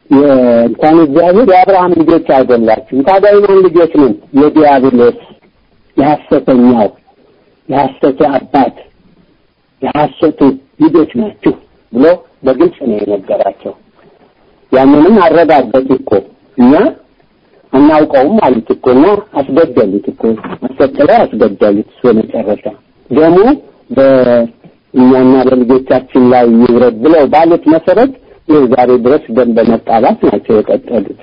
የእንኳን እግዚአብሔር የአብርሃም ልጆች አይደላችሁም ታዲያ የማን ልጆች ነን የዲያብሎስ የሐሰተኛው የሐሰተ አባት የሐሰቱ ልጆች ናችሁ ብሎ በግልጽ ነው የነገራቸው ያንንም አረጋገጡ እኮ እኛ እናውቀውም ማለት እኮ ነው አስገደሉት እኮ አስከተለ አስገደሉት ስለመጨረሻ ደግሞ በእኛና በልጆቻችን ላይ ይውረድ ብለው ባሉት መሰረት የዛሬ ድረስ ደም በመጣላት ናቸው የቀጠሉት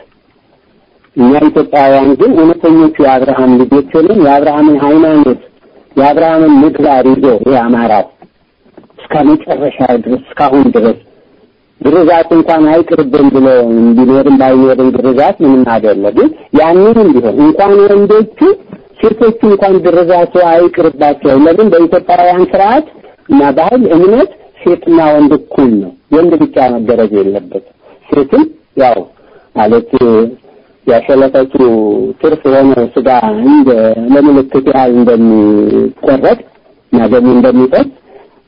እኛ ኢትዮጵያውያን ግን እውነተኞቹ የአብርሃም ልጆች ሆነን የአብርሃምን ሃይማኖት የአብርሃምን ምግባር ይዞ የአማራው እስከ መጨረሻ ድረስ እስካሁን ድረስ ግርዛት እንኳን አይቅርብን ብሎ እንዲኖርም ባይኖርም ግርዛት ምንም አይደለም ያንንም ቢሆን እንኳን ወንዶቹ ሴቶቹ እንኳን ግርዛቱ አይቅርባቸው ለምን በኢትዮጵያውያን ስርዓት እና ባህል እምነት ሴትና ወንድ እኩል ነው ወንድ ብቻ መደረግ የለበት ሴትም ያው ማለት ያሸለፈችው ትርፍ ሆነ ስጋ እንደ ለምልክት ያህል እንደሚቆረጥ ነገር እንደሚጠጥ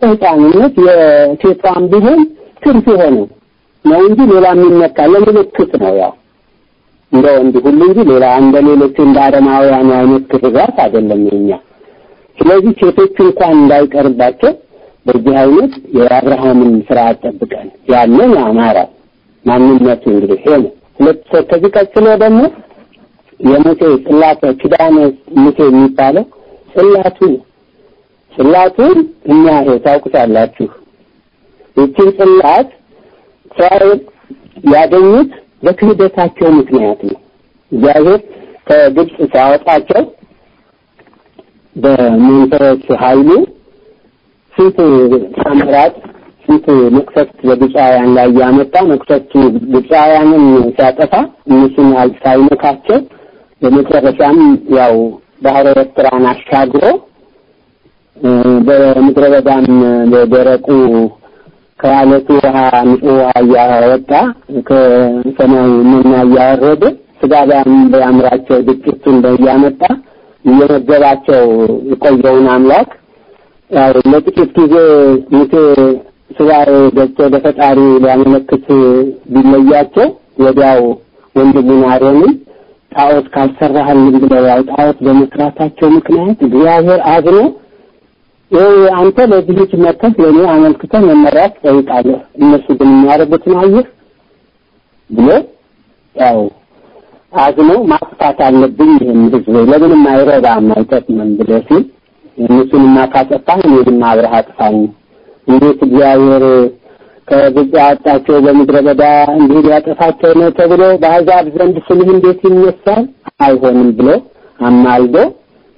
ህፃንነት የሴቷን ቢሆን ትርፍ ሆነ ነው እንጂ ሌላ የሚነካ ለምልክት ነው ያው እንደ ሁሉ እንጂ ሌላ እንደሌሎች እንዳረማውያን አይነት ግርዛት አይደለም የኛ ስለዚህ ሴቶች እንኳን እንዳይቀርባቸው በዚህ አይነት የአብርሃምን ስርዓት ጠብቀን ያለን አማራ ማንነቱ እንግዲህ ሄነ ሁለት ከዚህ ቀጥሎ ደግሞ የሙሴ ጽላት ኪዳነ ሙሴ የሚባለው ጽላቱን እኛ ታውቁታላችሁ እቺን ጽላት እስራኤል ያገኙት በክህደታቸው ምክንያት ነው እግዚአብሔር ከግብጽ ሲያወጣቸው በመንፈስ ኃይሉ ስንት ሳምራት ስንት መቅሰፍት በግብፃውያን ላይ ያመጣ መቅሰፍቱ ግብፃውያንን ሲያጠፋ እነሱን ሳይነካቸው በመጨረሻም ያው ባህረ ኤርትራን አሻግሮ በምድረ በዳም በደረቁ ከአለቱ ውሃ ንጹህ ያወጣ ከሰማይ መና ያወረደ ስጋዳም በአምራቸው ድቅቱን በያመጣ እየነገራቸው የቆየውን አምላክ ለጥቂት ጊዜ ሙሴ ስጋር ገብቶ በፈጣሪ ሊያመለክት ቢለያቸው ወዲያው ወንድሙን አሮንን ጣዖት ካልሰራህልን ብለው ያው ጣዖት በመስራታቸው ምክንያት እግዚአብሔር አዝኖ አንተ ለዚህ መከፍ ለኔ አመልክተህ መመሪያ ጠይቃለህ እነሱ ግን የሚያደርጉትን አየህ ብሎ ያው አዝኖ ማጥፋት አለብኝ ይሄን ህዝብ ለምንም አይረዳም አይጠቅምም ብሎ ሲል እነሱን ማካጠፋን እኔም አብረህ አጥፋኝ እንዴት እግዚአብሔር ከግብጻቸው በምድረ በዳ እንዲህ ያጠፋቸው ነው ተብሎ በአሕዛብ ዘንድ ስምህ እንዴት ይነሳል አይሆንም ብሎ አማልዶ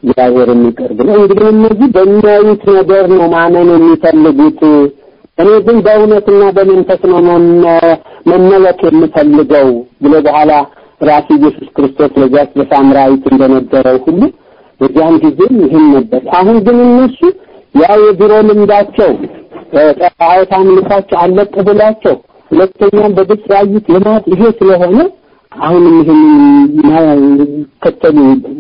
እግዚአብሔርን ይቅር ብሎ እንግዲህ እነዚህ በሚያዩት ነገር ነው ማመን የሚፈልጉት እኔ ግን በእውነትና በመንፈስ ነው መመለክ የምፈልገው ብሎ በኋላ ራሱ ኢየሱስ ክርስቶስ ለዛች በሳምራዊት እንደነገረው ሁሉ በዚያን ጊዜ ይህን ነበር አሁን ግን እነሱ ያው የድሮ ልምዳቸው ጣዖት አምልካቸው አለቀ ብላቸው ሁለተኛም በግብጽ ያዩት ልማድ ይሄ ስለሆነ አሁን ይሄን ከተሉ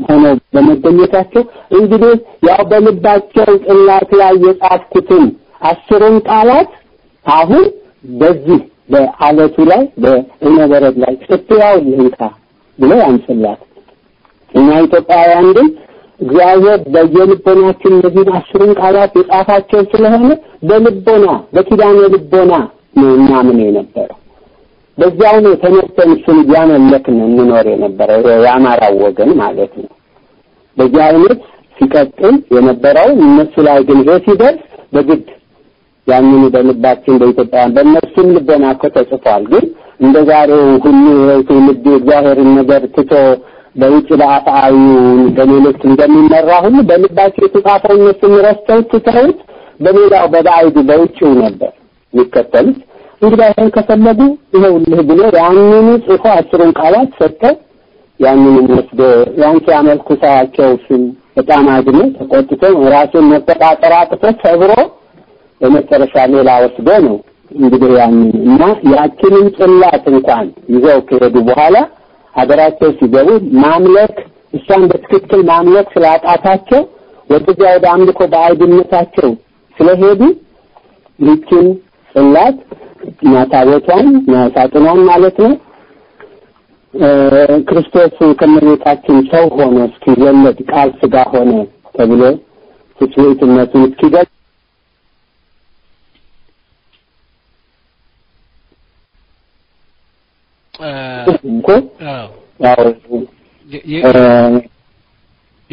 ሆኖ በመገኘታቸው እንግዲህ ያው በልባቸው ጽላት ላይ የጻፍኩትን 10 ቃላት አሁን በዚህ በአለቱ ላይ በእነበረድ ላይ ጽፌው ይንካ ብሎ አንጽላት እኛ ኢትዮጵያውያን ግን እግዚአብሔር በየልቦናችን እነዚህ 10 ቃላት የጻፋቸው ስለሆነ በልቦና በኪዳነ ልቦና ነው እናምን የነበረው በዛው ነው ተነስተን እሱን ያመለክን እንኖር የነበረው የአማራው ወገን ማለት ነው በዚህ አይነት ሲቀጥል የነበረው እነሱ ላይ ግን ሲደርስ በግድ ያንን በልባችን በኢትዮጵያ በእነሱም ልቦና ተጽፏል ግን እንደዛሬው ሁሉ ትውልድ እግዚአብሔርን ነገር ትቶ በውጭ ለአፋዩ በሌሎች እንደሚመራ ሁሉ በልባቸው የተጻፈው እነሱም ረስተው ትተውት በሌላው በባዕድ በውጭው ነበር ይከተሉት እንግዲህ አሁን ከፈለጉ ይሄው ብሎ ያንኑ ጽፎ 10 ቃላት ሰጠው ያንኑ ወስዶ ያንቺ አመልኩታቸው ሲል በጣም አድኖ ተቆጥቶ ራሱን መተቃጠር አጥቶ ተብሮ በመጨረሻ ሌላ ወስዶ ነው እንግዲህ ያንና ያችንን ጽላት እንኳን ይዘው ከሄዱ በኋላ ሀገራቸው ሲገቡ ማምለክ እሷን በትክክል ማምለክ ስላጣታቸው ወደዚያ ወደ አምልኮ በአይድነታቸው ስለሄዱ ይችን ጽላት ማታወቷን ማሳጥኗን ማለት ነው ክርስቶስ ከመሬታችን ሰው ሆኖ እስኪወለድ ቃል ሥጋ ሆነ ተብሎ ፍጹምነቱን እስኪገልጽ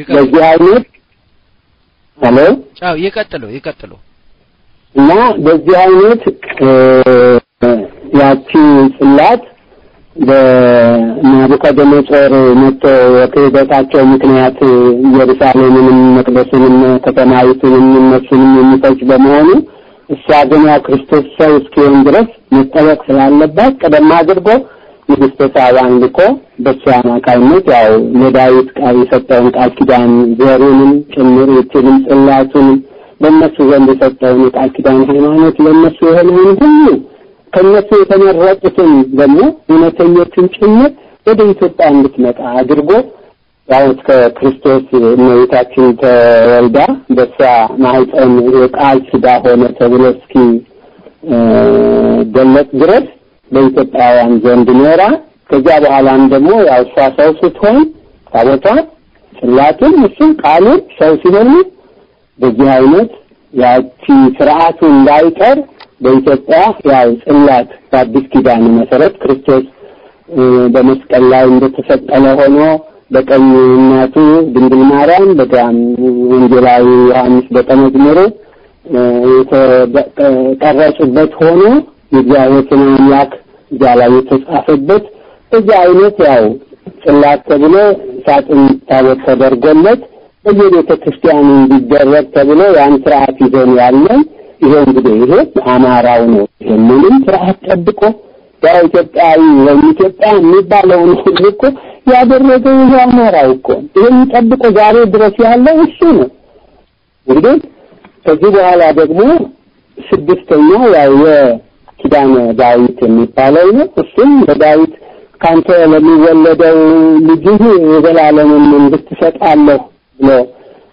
በዚህ አይነት ይቀጥሉ እና በዚህ አይነት ያቺ ጽላት በናቡከደነጾር መጥቶ የክህደታቸው ምክንያት ኢየሩሳሌምንም መቅደሱንም ከተማይቱንም እነሱንም የሚፈጅ በመሆኑ እሷ ግን ክርስቶስ ሰው እስኪሆን ድረስ መጠበቅ ስላለባት ቀደም አድርጎ ንግሥተ ሳባን ልኮ በሷ አማካይነት ያው ለዳዊት ቃል የሰጠውን ቃል ኪዳን ዘሩንም ጭምር የትልም ጽላቱን በእነሱ ዘንድ የሰጠውን ቃል ኪዳን ሃይማኖት ለእነሱ የሆነውን ሁሉ ከነሱ የተመረጡትን ደግሞ እውነተኞችን ጭምር ወደ ኢትዮጵያ እንድትመጣ አድርጎ ያው እስከ ክርስቶስ እመቤታችን ተወልዳ በሷ ማህፀን የቃል ሥጋ ሆነ ተብሎ እስኪ ገለጽ ድረስ በኢትዮጵያውያን ዘንድ ኖራ ከዚያ በኋላም ደግሞ ያው እሷ ሰው ስትሆን ታቦቷ ጽላቱን እሱም ቃሉን ሰው ሲሆኑ በዚህ አይነት ያቺ ሥርዓቱ እንዳይቀር በኢትዮጵያ ያው ጽላት በአዲስ ኪዳን መሰረት ክርስቶስ በመስቀል ላይ እንደተሰቀለ ሆኖ በቀኝ እናቱ ድንግል ማርያም በግራም ወንጌላዊ ዮሐንስ በመዝሙሩ የተቀረጹበት ሆኖ የእግዚአብሔር አምላክ ላይ የተጻፈበት በዚህ አይነት ያው ጽላት ተብሎ ሳጥን ታቦት ተደርጎለት በየቤተ ክርስቲያኑ እንዲደረግ ተብሎ ያን ሥርዓት ይዘን ያለን ይሄ እንግዲህ ይሄ አማራው ነው። ይሄንን ሥርዓት ጠብቆ ያው ኢትዮጵያዊ ወይም ኢትዮጵያ የሚባለው እኮ ያደረገው ይሄ አማራው እኮ ይሄን ጠብቆ ዛሬ ድረስ ያለው እሱ ነው። እንግዲህ ከዚህ በኋላ ደግሞ ስድስተኛው ያው የኪዳነ ዳዊት የሚባለው ነው። እሱም በዳዊት ካንተ ለሚወለደው ልጅህ የዘላለምን መንግሥት እሰጣለሁ ብሎ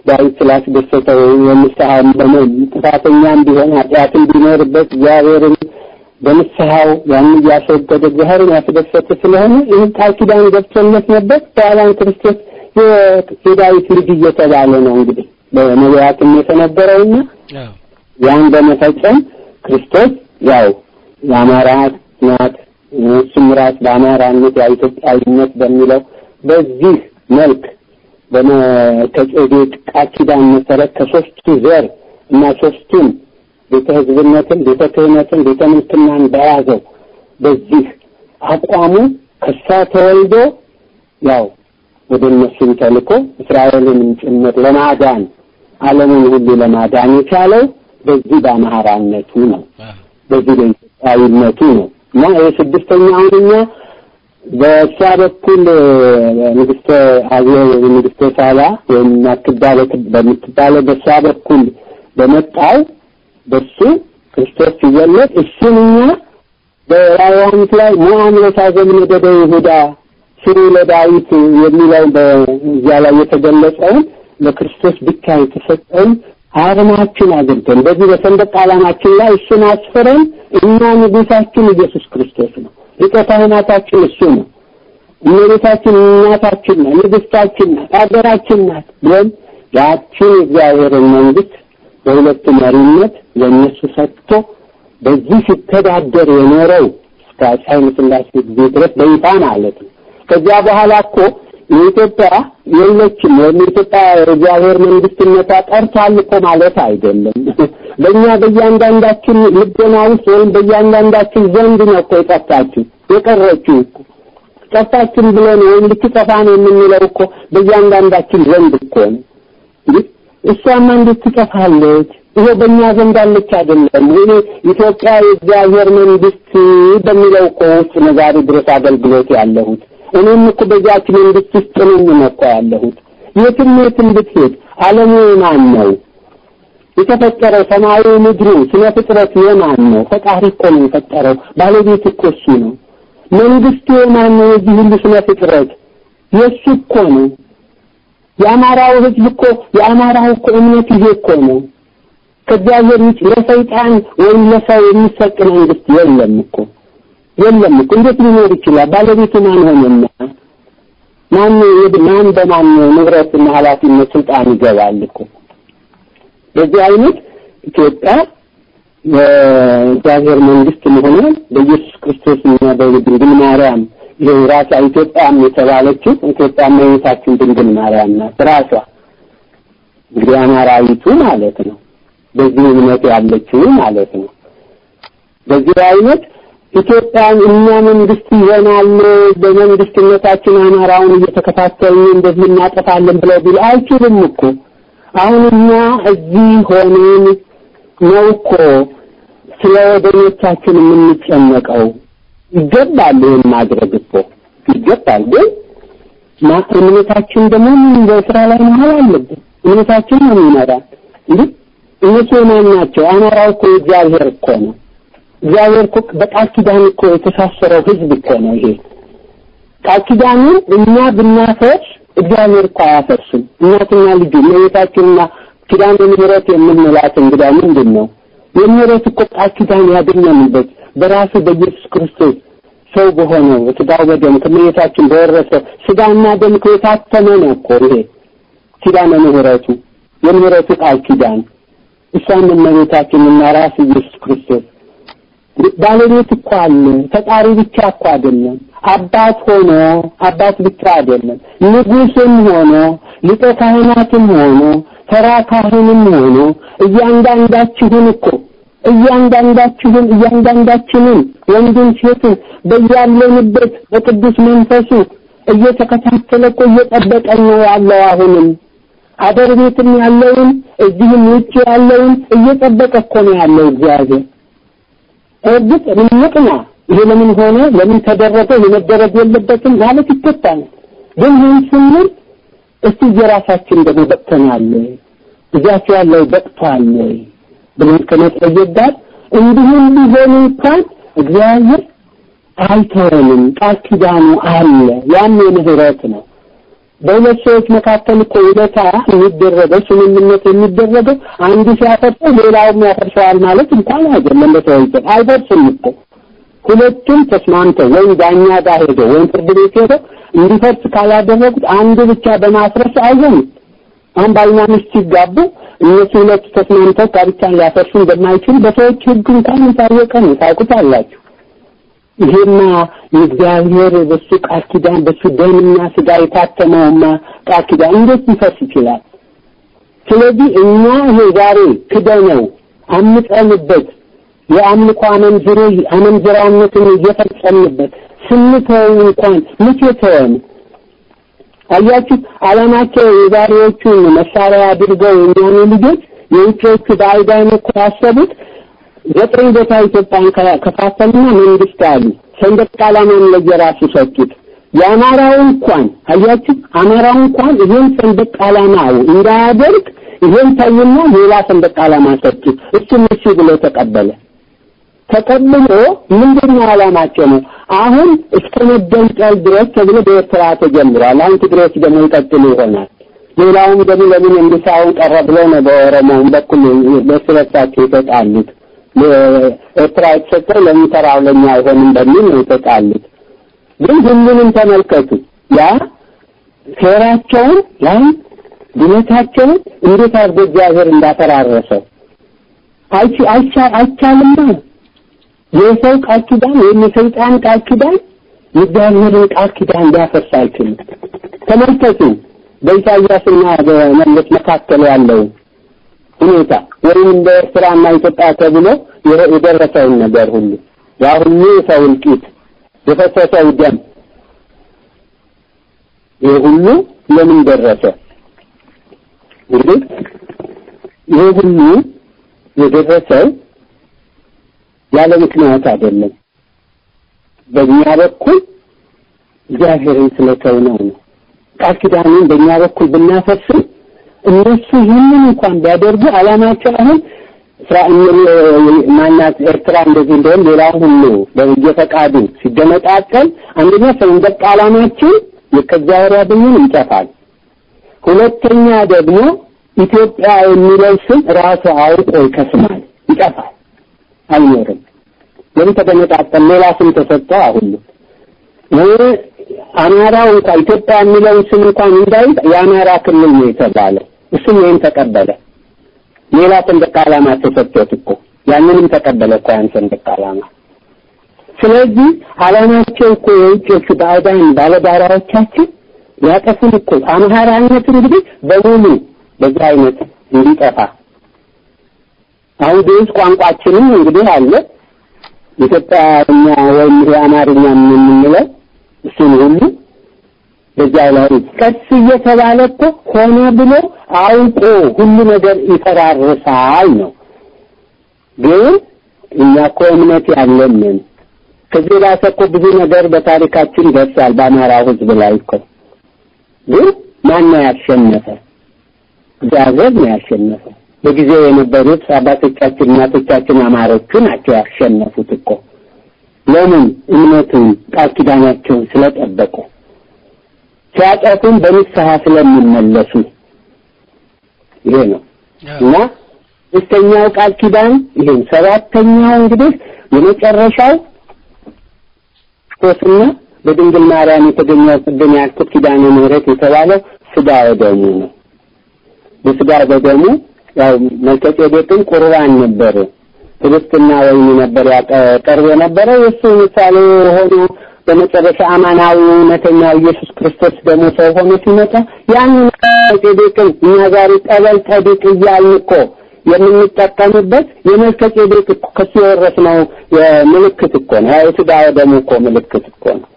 ዳዊት ስላስደሰተው የምስሐም በመን ጥፋተኛም ቢሆን ኃጢአትም ቢኖርበት እግዚአብሔርን በምስሐው ያን ያስወገደ እግዚአብሔርን ያስደሰተ ስለሆነ ይህን ቃል ኪዳን ገብቶለት ነበር። በኋላም ክርስቶስ የዳዊት ልጅ እየተባለ ነው እንግዲህ በነቢያትም የተነገረውና ያን በመፈጸም ክርስቶስ ያው የአማራ ናት እሱም ራስ በአማራነት የኢትዮጵያዊነት በሚለው በዚህ መልክ በመከጨዴት ቃል ኪዳን መሰረት ከሶስቱ ዘር እና ሶስቱን ቤተ ሕዝብነትን ቤተ ክህነትን ቤተ ምልክናን በያዘው በዚህ አቋሙ ከሳ ተወልዶ ያው ወደ እነሱ ተልኮ እስራኤልን ጭምር ለማዳን ዓለምን ሁሉ ለማዳን የቻለው በዚህ በአማራነቱ ነው። በዚህ በኢትዮጵያዊነቱ ነው እና የስድስተኛውኛ በእሷ በኩል ንግሥተ አዜብ ንግሥተ ሳባ ወይም በምትባለው በእሷ በኩል በመጣው በሱ ክርስቶስ ሲወለድ እሱንኛ በራእዮት ላይ ሙአምለታ ዘምነደ ይሁዳ ስሩ ለዳዊት የሚለው በዚያ ላይ የተገለጸው ለክርስቶስ ብቻ የተሰጠው አርማችን አድርገን በዚህ በሰንደቅ ዓላማችን ላይ እሱን አስፈረን እኛ ንጉሣችን ኢየሱስ ክርስቶስ ነው። ሊቀ ካህናታችን እሱ ነው። እመቤታችን እናታችን ናት፣ ንግሥታችን ናት፣ አገራችን ናት ብለን ያችን እግዚአብሔርን መንግሥት በሁለት መሪነት ለእነሱ ሰጥቶ በዚህ ሲተዳደር የኖረው እስከ ኃይለ ሥላሴ ጊዜ ድረስ በይፋ ማለት ነው። ከዚያ በኋላ እኮ የኢትዮጵያ የለችም የኢትዮጵያ እግዚአብሔር መንግሥትነቷ ቀርቷል እኮ ማለት አይደለም። በእኛ በእያንዳንዳችን ልቦና ውስጥ ወይም በእያንዳንዳችን ዘንድ ነው እኮ የቀረችው እኮ ጠፋችን ብለን ወይም ልትጠፋ ነው የምንለው እኮ በእያንዳንዳችን ዘንድ እኮ ነው። እሷማ እንዴት ትጠፋለች? ይሄ በእኛ ዘንድ አለች አይደለም። ይሄ ኢትዮጵያ የእግዚአብሔር መንግሥት በሚለው እኮ ውስጥ ነው ዛሬ ድረስ አገልግሎት ያለሁት። እኔም እኮ በዚያች መንግሥት ውስጥ ነው ያለሁት። የትም ብትሄድ ዓለሙ ማን ነው? የተፈጠረው ሰማዩ ምድሩ ስለ ፍጥረት የማን ነው? ፈጣሪ እኮ ነው የፈጠረው። ባለቤት እኮ እሱ ነው። መንግሥቱ የማን ነው? የዚህ ሁሉ ስለ ፍጥረት የእሱ እኮ ነው። የአማራው ሕዝብ እኮ የአማራው እኮ እምነት ይሄ እኮ ነው። ከእግዚአብሔር ውጭ ለሰይጣን ወይም ለሰው የሚሰጥ መንግሥት የለም እኮ። የለም እኮ እንዴት ሊኖር ይችላል? ባለቤቱ ማን ሆነና ማን በማን ንብረትና ኃላፊነት ስልጣን ይገባል እኮ? በዚህ አይነት ኢትዮጵያ የእግዚአብሔር መንግስት መሆኗን በኢየሱስ ክርስቶስና በድንግል ማርያም የራሷ ኢትዮጵያም የተባለችው ኢትዮጵያ እመቤታችን ድንግል ማርያም ናት ራሷ እንግዲህ አማራዊቱ ማለት ነው። በዚህ እምነት ያለችው ማለት ነው። በዚህ አይነት ኢትዮጵያን እኛ መንግስት ይሆናል በመንግስትነታችን አማራውን እየተከታተልን እንደዚህ እናጠፋለን ብለው ቢል አይችልም እኮ። አሁን እኛ እዚህ ሆነን ነው እኮ ስለ ወገኖቻችን የምንጨነቀው። ይገባል ይሄን ማድረግ እኮ ይገባል። ግን እምነታችን ደግሞ በስራ ላይ መዋል አለበት። እምነታችን ነው የሚመራን እንዴ? እነሱ ማን ናቸው? አማራው እኮ እግዚአብሔር እኮ ነው። እግዚአብሔር እኮ በቃል ኪዳን እኮ የተሳሰረው ህዝብ እኮ ነው። ይሄ ቃል ኪዳኑን እኛ ብናፈርስ እግዚአብሔር እኮ አያፈርስም። እናትና ልጅ እመቤታችንና ኪዳነ ምሕረት የምንላት እንግዲህ ምንድን ነው? የምሕረት እኮ ቃል ኪዳን ያገኘንበት በራሱ በኢየሱስ ክርስቶስ ሰው በሆነው ስጋው በደም ከእመቤታችን በወረሰ ስጋና ደም ከታተመ ነው እኮ ይሄ ኪዳነ ምሕረቱ የምሕረቱ ቃል ኪዳን። እሷን እመቤታችንና ራሱ ኢየሱስ ክርስቶስ ባለቤት እኮ አለ። ፈጣሪ ብቻ እኮ አይደለም፣ አባት ሆኖ አባት ብቻ አይደለም፣ ንጉስም ሆኖ ሊቀ ካህናትም ሆኖ ተራ ካህንም ሆኖ እያንዳንዳችንን ወንድም ሴትን በያለንበት በቅዱስ መንፈሱ እየተከታተለ እኮ እየጠበቀን ነው ያለው። አሁንም አገር ቤትም ያለውን እዚህም ውጭ ያለውን እየጠበቀ እኮ ነው ያለው እግዚአብሔር። እርግጥ ምንቅና ይሄ ለምን ሆነ ለምን ተደረገ ለመደረግ የለበትም ማለት ይተታል። ግን ይህን ስንል እስቲ የራሳችን ደግሞ በቅተናል እዛች ያለው በቅቷል ብለን ከመጠየቅ ጋር እንዲሁም ቢሆን እንኳን እግዚአብሔር አይተወንም። ቃል ኪዳኑ አለ። ያን የምህረት ነው። በሁለት ሰዎች መካከል እኮ ውለታ የሚደረገው ስምምነት የሚደረገው አንዱ ሲያፈርሰው ሌላውም ያፈርሰዋል ማለት እንኳን አይደለም። በተወይቶ አይፈርስም እኮ ሁለቱም ተስማምተው ወይም ዳኛ ጋር ሄደው ወይም ፍርድ ቤት ሄደው እንዲፈርስ ካላደረጉት አንዱ ብቻ በማፍረስ አይሆንም። ባልና ሚስት ሲጋቡ እነሱ ሁለቱ ተስማምተው ጋብቻን ሊያፈርሱ እንደማይችሉ በሰዎች ሕግ እንኳን የታወቀ ነው። ታውቁታላችሁ። ይሄማ የእግዚአብሔር በሱ ቃል ኪዳን በሱ ደምና ስጋ የታተመውና ቃል ኪዳን እንዴት ሊፈርስ ይችላል? ስለዚህ እኛ ይሄ ዛሬ ክደነው አምጠንበት የአምልኮ አመንዝራነትን እየፈጸምንበት ስንተው እንኳን መቼ ተወን? አያችሁ ዓለማቸው የዛሬዎቹን መሳሪያ አድርገው እኛን ልጆች የውጭዎቹ ባይዳን እኮ ያሰቡት ዘጠኝ ቦታ ኢትዮጵያን ከፋፈልና መንግስት አሉ። ሰንደቅ ዓላማን ለየራሱ ሰጡት። የአማራው እንኳን አያችሁ አማራው እንኳን ይሄን ሰንደቅ ዓላማው እንዳያደርግ ይሄን ታዩና ሌላ ሰንደቅ ዓላማ ሰጡት። እሱም እሺ ብሎ ተቀብሎ ምንድነው ዓላማቸው ነው? አሁን እስከ መገንጠል ድረስ ተብሎ በኤርትራ ተጀምሯል። አሁን ትግሬዎች ደግሞ ይቀጥሉ ይሆናል። ሌላውም ደግሞ ለምን እንዲሳውን ቀረብሎ ነው በኦሮሞው በኩል ለስለታቸው ይተጣሉት። ለኤርትራ የተሰጠው ለሚሰራው ለኛ አይሆንም በሚል ነው ይተጣሉት። ግን ሁሉንም ተመልከቱ። ያ ሴራቸውን ያን ድነታቸውን እንዴት አድርጎ እግዚአብሔር እንዳፈራረሰው አይቻልም። የሰው ቃል ኪዳን የሰይጣን ቃል ኪዳን የእግዚአብሔርን ቃል ኪዳን ሊያፈርስ አይችልም። ተመልከቱ በኢሳይያስና በመለስ መካከል ያለው ሁኔታ ወይም በኤርትራና ኢትዮጵያ ተብሎ የደረሰውን ነገር ሁሉ ያ ሁሉ ሰው እልቂት የፈሰሰው ደም ይህ ሁሉ ለምን ደረሰ? እንግዲህ ይህ ሁሉ የደረሰው ያለ ምክንያት አይደለም። በእኛ በኩል እግዚአብሔርን ስለተውነው ነው። ቃል ኪዳኑን በእኛ በኩል ብናፈርስ እነሱ ይህንን እንኳን ቢያደርጉ ዓላማቸው አሁን እስራኤል ማናት ኤርትራ እንደዚህ እንደሆነ ሌላው ሁሉ በየፈቃዱ ሲደመጣጠል አንደኛ ሰንደቅ ዓላማችን የከዛወራ ያገኙን ይጠፋል። ሁለተኛ ደግሞ ኢትዮጵያ የሚለው ስም ራሱ አውቆ ይከስማል፣ ይጠፋል፣ አይኖርም። ለምን ተገነጣጠለ ሌላ ስም ተሰጠው አሁን አማራው ኢትዮጵያ የሚለው ስም እንኳን እንዳይ የአማራ ክልል ነው የተባለው እሱም ይሄን ተቀበለ ሌላ ሰንደቅ ዓላማ ተሰጥቶት እኮ ያንንም ተቀበለ እኮ ያን ሰንደቅ ዓላማ ስለዚህ ዓላማቸው እኮ የውጭዎቹ ባዕዳን ባለዳራዎቻችን ያጠፉን እኮ አማራነት እንግዲህ በሙሉ በዛ አይነት እንዲጠፋ አሁን ደስ ቋንቋችንም እንግዲህ አለ ኢትዮጵያኛ ወይም የአማርኛ የምንለው እሱን ሁሉ በዛ ላይ ቀስ እየተባለ እኮ ሆነ ብሎ አውቆ ሁሉ ነገር ይፈራርሳል ነው ግን እኛ እኮ እምነት ያለን ከዚህ ላይ እኮ ብዙ ነገር በታሪካችን ደርሷል በአማራ ሕዝብ ላይ እኮ ግን ማን ያሸነፈ እግዚአብሔር ነው ያሸነፈ በጊዜው የነበሩት አባቶቻችን እናቶቻችን አማሮቹ ናቸው ያሸነፉት እኮ ለምን እምነቱን ቃል ኪዳናቸውን ስለጠበቁ ሲያጠፉን በንስሐ ስለሚመለሱ ይሄ ነው እና እስተኛው ቃል ኪዳን ይሄን ሰባተኛው እንግዲህ የመጨረሻው ክርስቶስና በድንግል ማርያም የተገኘው ቅድም ያልኩት ኪዳነ ምሕረት የተባለው ሥጋ ወደሙ ነው በሥጋ ወደሙ ያው መልከጼዴቅን ቁርባን ነበር ክርስትና ወይም ነበር ያቀርብ የነበረ እሱ ምሳሌ ሆኖ በመጨረሻ አማናዊ እውነተኛው ኢየሱስ ክርስቶስ ደግሞ ሰው ሆኖ ሲመጣ ያን መልከጼዴቅን እኛ ዛሬ ጠበል ጸዲቅ እያልን እኮ የምንጠቀምበት የመልከጼዴቅ ከሱ የወረስነው ምልክት እኮ ነው የሥጋ ወደሙ እኮ ምልክት እኮ ነው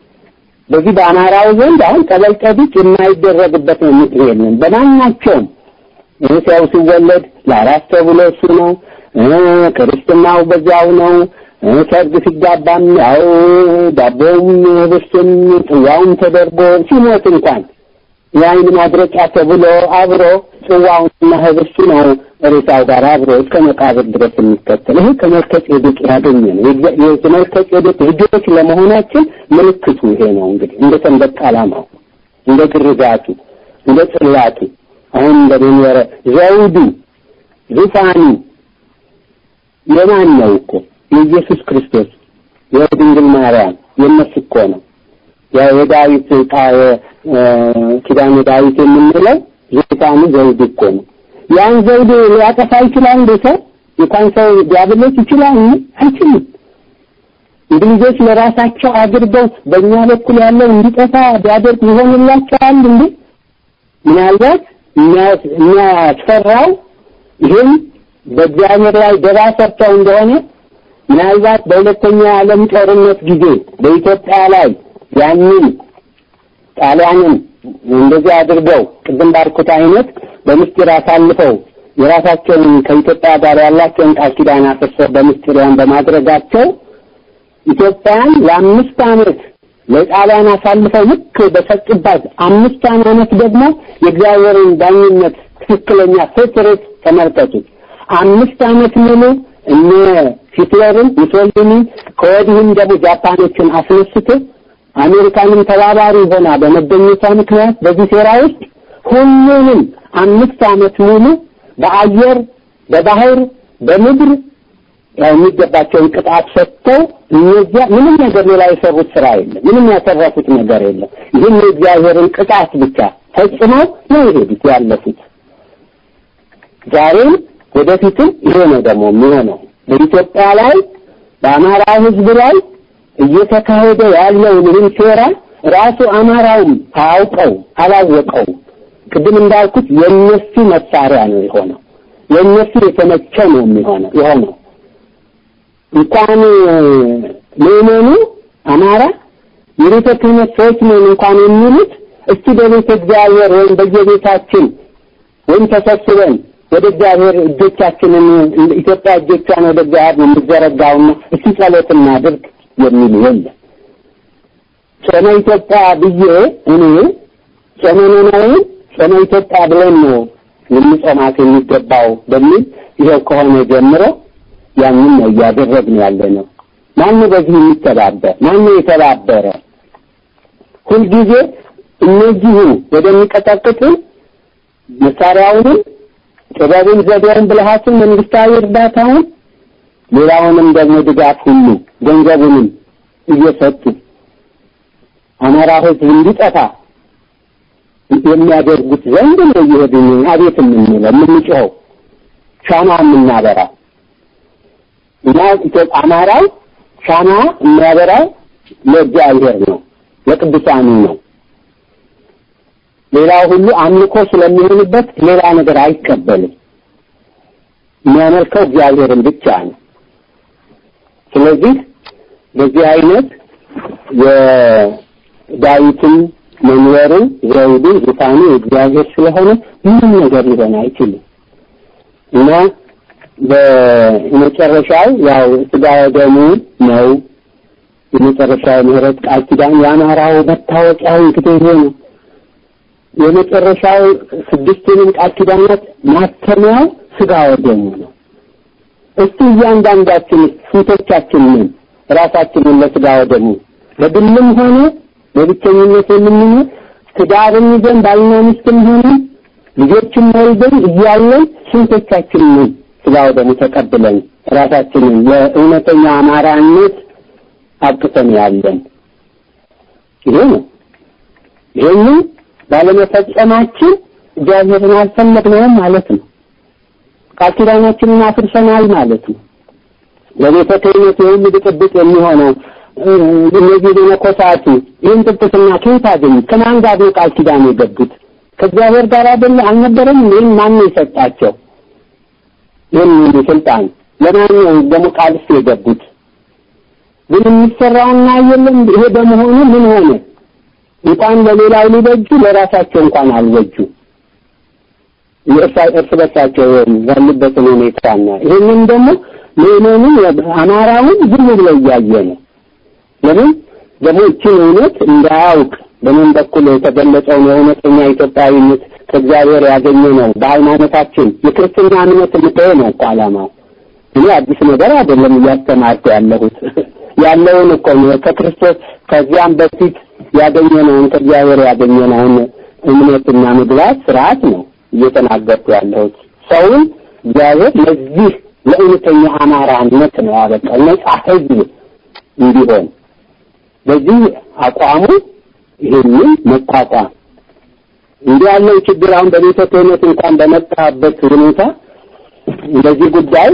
በዚህ በአማራው ዘንድ አሁን ጠበል ጸዲቅ የማይደረግበት ነው ምክንያቱም በማናቸውም ሰው ሲወለድ ለአራስ ተብሎ እሱ ነው ክርስትናው በዛው ነው ሰርግ ሲጋባም ያው ዳቦም ህብስቱም ጽዋውም ተደርጎ ሲሞት እንኳን ያይን ማድረቂያ ተብሎ አብሮ ጽዋውና ህብስቱ ነው ሬሳው ጋር አብሮ እስከ መቃብር ድረስ የሚከተል ይሄ ከመልከጼዴቅ ያገኘነው የመልከጼዴቅ ልጆች ለመሆናችን ምልክቱ ይሄ ነው እንግዲህ እንደ ሰንደቅ ዓላማው እንደ ግርዛቱ እንደ ጽላቱ አሁን እንደሚወረ ዘውዱ ዙፋኑ የማን ነው እኮ የኢየሱስ ክርስቶስ የድንግል ማርያም የመስኮ ነው የዳዊት ኪዳነ ዳዊት የምንለው ዙፋኑ ዘውዱ እኮ ነው ያን ዘውዱ ሊያጠፋ ይችላል እንደሰው የካንሰር ዲያብሎስ ይችላል አይችልም እንግዲህ ለራሳቸው አድርገው በእኛ በኩል ያለው እንዲጠፋ ቢያደርግ ይሆንላቸዋል እንዴ ምናልባት እኛ ያስፈራው ይሄን በእግዚአብሔር ላይ ደባ ሰርተው እንደሆነ ምናልባት በሁለተኛው ዓለም ጦርነት ጊዜ በኢትዮጵያ ላይ ያንን ጣሊያንን እንደዚህ አድርገው ቅድም ባልኩት አይነት በምስጢር አሳልፈው የራሳቸውን ከኢትዮጵያ ጋር ያላቸውን ቃል ኪዳን አፍርሰው በምስጢር ያን በማድረጋቸው ኢትዮጵያን ለ5 ዓመት ለጣሊያን አሳልፈው ልክ በሰጡባት 5 ዓመት ደግሞ የእግዚአብሔርን ዳኝነት ትክክለኛ ፍትረት ተመልከቱ 5 ዓመት ሙሉ እነ ሂትለርን ሙሶሊኒ ከወዲህም ደግሞ ጃፓኖችን አስነስተው አሜሪካንም ተባባሪ ሆና በመገኘቷ ምክንያት በዚህ ሴራ ውስጥ ሁሉንም 5 ዓመት ሙሉ በአየር በባህር በምድር የሚገባቸውን ቅጣት ሰጥተው እነዚያ ምንም ነገር ላይ የሰሩት ስራ የለም ምንም ያተረፉት ነገር የለም ይህን የእግዚአብሔርን ቅጣት ብቻ ፈጽመው ነው የሄዱት ያለፉት ዛሬም ወደፊትም ይሄ ነው ደግሞ የሚሆነው በኢትዮጵያ ላይ በአማራ ሕዝብ ላይ እየተካሄደ ያለው ይህን ሴራ ራሱ አማራውም ታውቀው አላወቀው ቅድም እንዳልኩት የነሱ መሳሪያ ነው የሆነው የነሱ የተመቸ ነው የሚሆነው እንኳን ለምን አማራ የቤተ ክህነት ሰዎች ነው እንኳን የሚሉት እስቲ በቤተ እግዚአብሔር ወይም በየቤታችን ወይም ተሰብስበን ወደ እግዚአብሔር እጆቻችንን ኢትዮጵያ እጆቿን ወደ እግዚአብሔር እንዘረጋውና እስቲ ጸሎት እናድርግ የሚሉ የለም ጾመ ኢትዮጵያ ብዬ እኔ ጾመ ኢትዮጵያ ብለን ነው የምንጾማት የሚገባው በሚል ይሄው ከሆነ ጀምሮ ያንን ነው ያደረግን ያለነው ማን በዚህ የሚተባበር ማን የተባበረ ሁሉ ጊዜ እነዚህ ወደሚቀጣቀጡ መሳሪያውን ጥበብን ዘዴውን ብልሃቱን መንግስታዊ እርዳታውን ሌላውንም ደግሞ ድጋፍ ሁሉ ገንዘቡንም እየሰጡ አማራ ሕዝብ እንዲጠፋ የሚያደርጉት ዘንድ ነው ይሄድን አቤት የምንጮኸው ሻማ የምናበራው እና አማራው ሻማ የሚያበራው ለእግዚአብሔር ነው ለቅዱሳኑ ነው ሌላው ሁሉ አምልኮ ስለሚሆንበት ሌላ ነገር አይቀበልም የሚያመልከው እግዚአብሔርን ብቻ ነው ስለዚህ በዚህ አይነት የዳዊትን መንበሩን ዘውዱ ዙፋኑ እግዚአብሔር ስለሆነ ምንም ነገር ሊሆን አይችልም እና በመጨረሻው ያው ስጋ ደሙ ነው የመጨረሻው ምህረት ቃል ኪዳን የአማራው መታወቂያው እንግዲህ ነው የመጨረሻው ስድስቱንም ቃል ኪዳናት ማተሚያው ስጋ ደሙ ነው እስቲ እያንዳንዳችን ስንቶቻችንን ራሳችንን ለስጋ ደሙ በድልም ሆነ በብቸኝነት የምንኖር ትዳርን ይዘን ባልና ሚስትም ሆነ ልጆችን ወልደን እያለን ስንቶቻችንን ስጋ ደሙ ተቀብለን ራሳችንን የእውነተኛ አማራነት አጥተን ያለን ይሄን ባለመፈጸማችን እግዚአብሔርን አልሰማንም ማለት ነው ቃል ኪዳናችንን አፍርሰናል ማለት ነው ለቤተ ክህነት የሁሉ ጥብቅ የሚሆነው እነዚህ መነኮሳቱ ይህን ጥብቅና ከየት አገኙት ከማን ጋር ነው ቃል ኪዳን የገቡት ከእግዚአብሔር ጋር አይደል አልነበረም ይህን ማን የሰጣቸው ይህን ስልጣን ለማን ነው ደግሞ ቃልስ የገቡት ግን የሚሰራውና የለም ይሄ በመሆኑ ምን ሆነ እንኳን ለሌላው ሊበጁ ለራሳቸው እንኳን አልበጁ የእርስ በርሳቸው ያሉበት ሁኔታና ይሄንን ደግሞ ለምን አማራውን ዝም ብሎ ያያየ ነው ለምን ደግሞ እውነት እንዳያውቅ በምን በኩል የተገለጸው ነው እውነተኛ ኢትዮጵያዊነት ከእግዚአብሔር ያገኘው ነው በሃይማኖታችን የክርስትና እምነት ነው ዓላማው ይሄ አዲስ ነገር አይደለም እያስተማርኩ ያለሁት ያለውን እኮ ነው ከክርስቶስ ከዚያም በፊት ያገኘነው ከእግዚአብሔር ያገኘነው እምነትና ምግባር ስርዓት ነው እየተናገርኩ ያለሁት ሰውን እግዚአብሔር ለዚህ ለእውነተኛ አማራነት ነው ያበቃው ነፃ ሕዝብ እንዲሆን በዚህ አቋሙ ይሄንን መቋቋም እንዲህ ያለው ችግር አሁን በቤተ ክህነት እንኳን በመጣበት ሁኔታ እንደዚህ ጉዳይ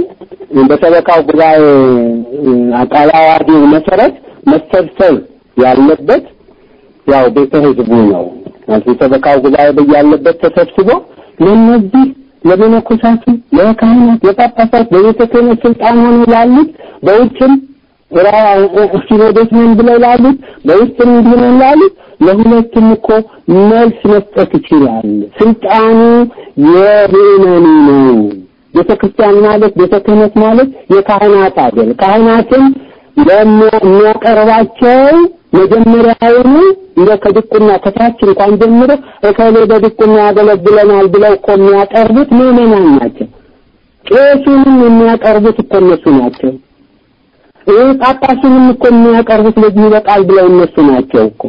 በሰበካው ጉባኤ አቃላዋዲው መሰረት መሰብሰብ ያለበት ያው ቤተ ሕዝቡ ነው ሰበካው ጉባኤ በያለበት ተሰብስቦ ለነዚህ ለመነኮሳቱ ለካህናት ለጳጳሳት በቤተ ክህነት ስልጣን ሆነው ላሉት በውጭም ሲኖዶስ ምን ብለው ላሉት በውስጥም እንዲሆን ላሉት ለሁለቱም እኮ መልስ መስጠት ይችላል ስልጣኑ የምእመኑ ነው ቤተክርስቲያን ማለት ቤተ ክህነት ማለት የካህናት አይደል ካህናትን ለሚያቀርባቸው መጀመሪያውኑ ከድቁና ከታች እንኳን ጀምሮ እከሌ በድቁና ያገለግለናል ብለው እኮ የሚያቀርቡት ምእመናን ናቸው ቄሱንም የሚያቀርቡት እኮ እነሱ ናቸው ጳጳሱንም እኮ የሚያቀርቡት ለዚህ በቃል ብለው እነሱ ናቸው እኮ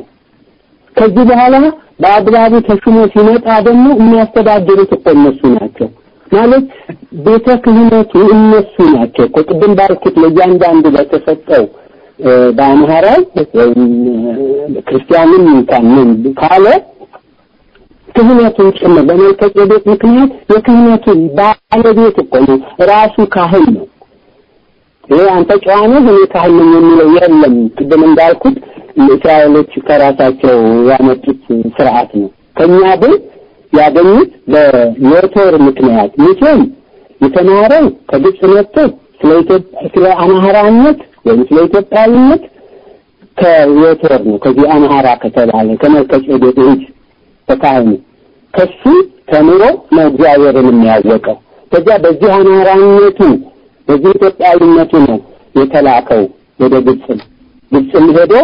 ከዚህ በኋላ በአግባቡ ተሹሞ ሲመጣ ደግሞ የሚያስተዳድሩት እኮ እነሱ ናቸው ማለት ቤተ ክህነቱ እነሱ ናቸው እኮ ቅድም ባልኩት ለእያንዳንዱ በተሰጠው በአማራው ክርስቲያንም እንኳን ካለ ክህነቱን ጭምር በመልከጼዴቅ ምክንያት የክህነቱን ባለቤት እኮ ነው ራሱ ካህን ነው አንተ ጨዋኔ ምን ካህን ነው የሚለው የለም ቅድም እንዳልኩት እስራኤሎች ከራሳቸው ያመጡት ስርዓት ነው ከኛ ግን ያገኙት በዮቶር ምክንያት ይሄን የተማረው ከግብጽ መጥቶ ስለ አማራነት ወይም ስለ ኢትዮጵያዊነት ከዮቶር ነው ከዚህ አማራ ከተባለ ከመልከጼዴቅ ልጅ ተካህኑ ከሱ ተምሮ ነው እግዚአብሔርን የሚያወቀው ከዚያ በዚህ አማራነቱ በዚህ ኢትዮጵያዊነቱ ነው የተላከው ወደ ግብጽ ሄዶ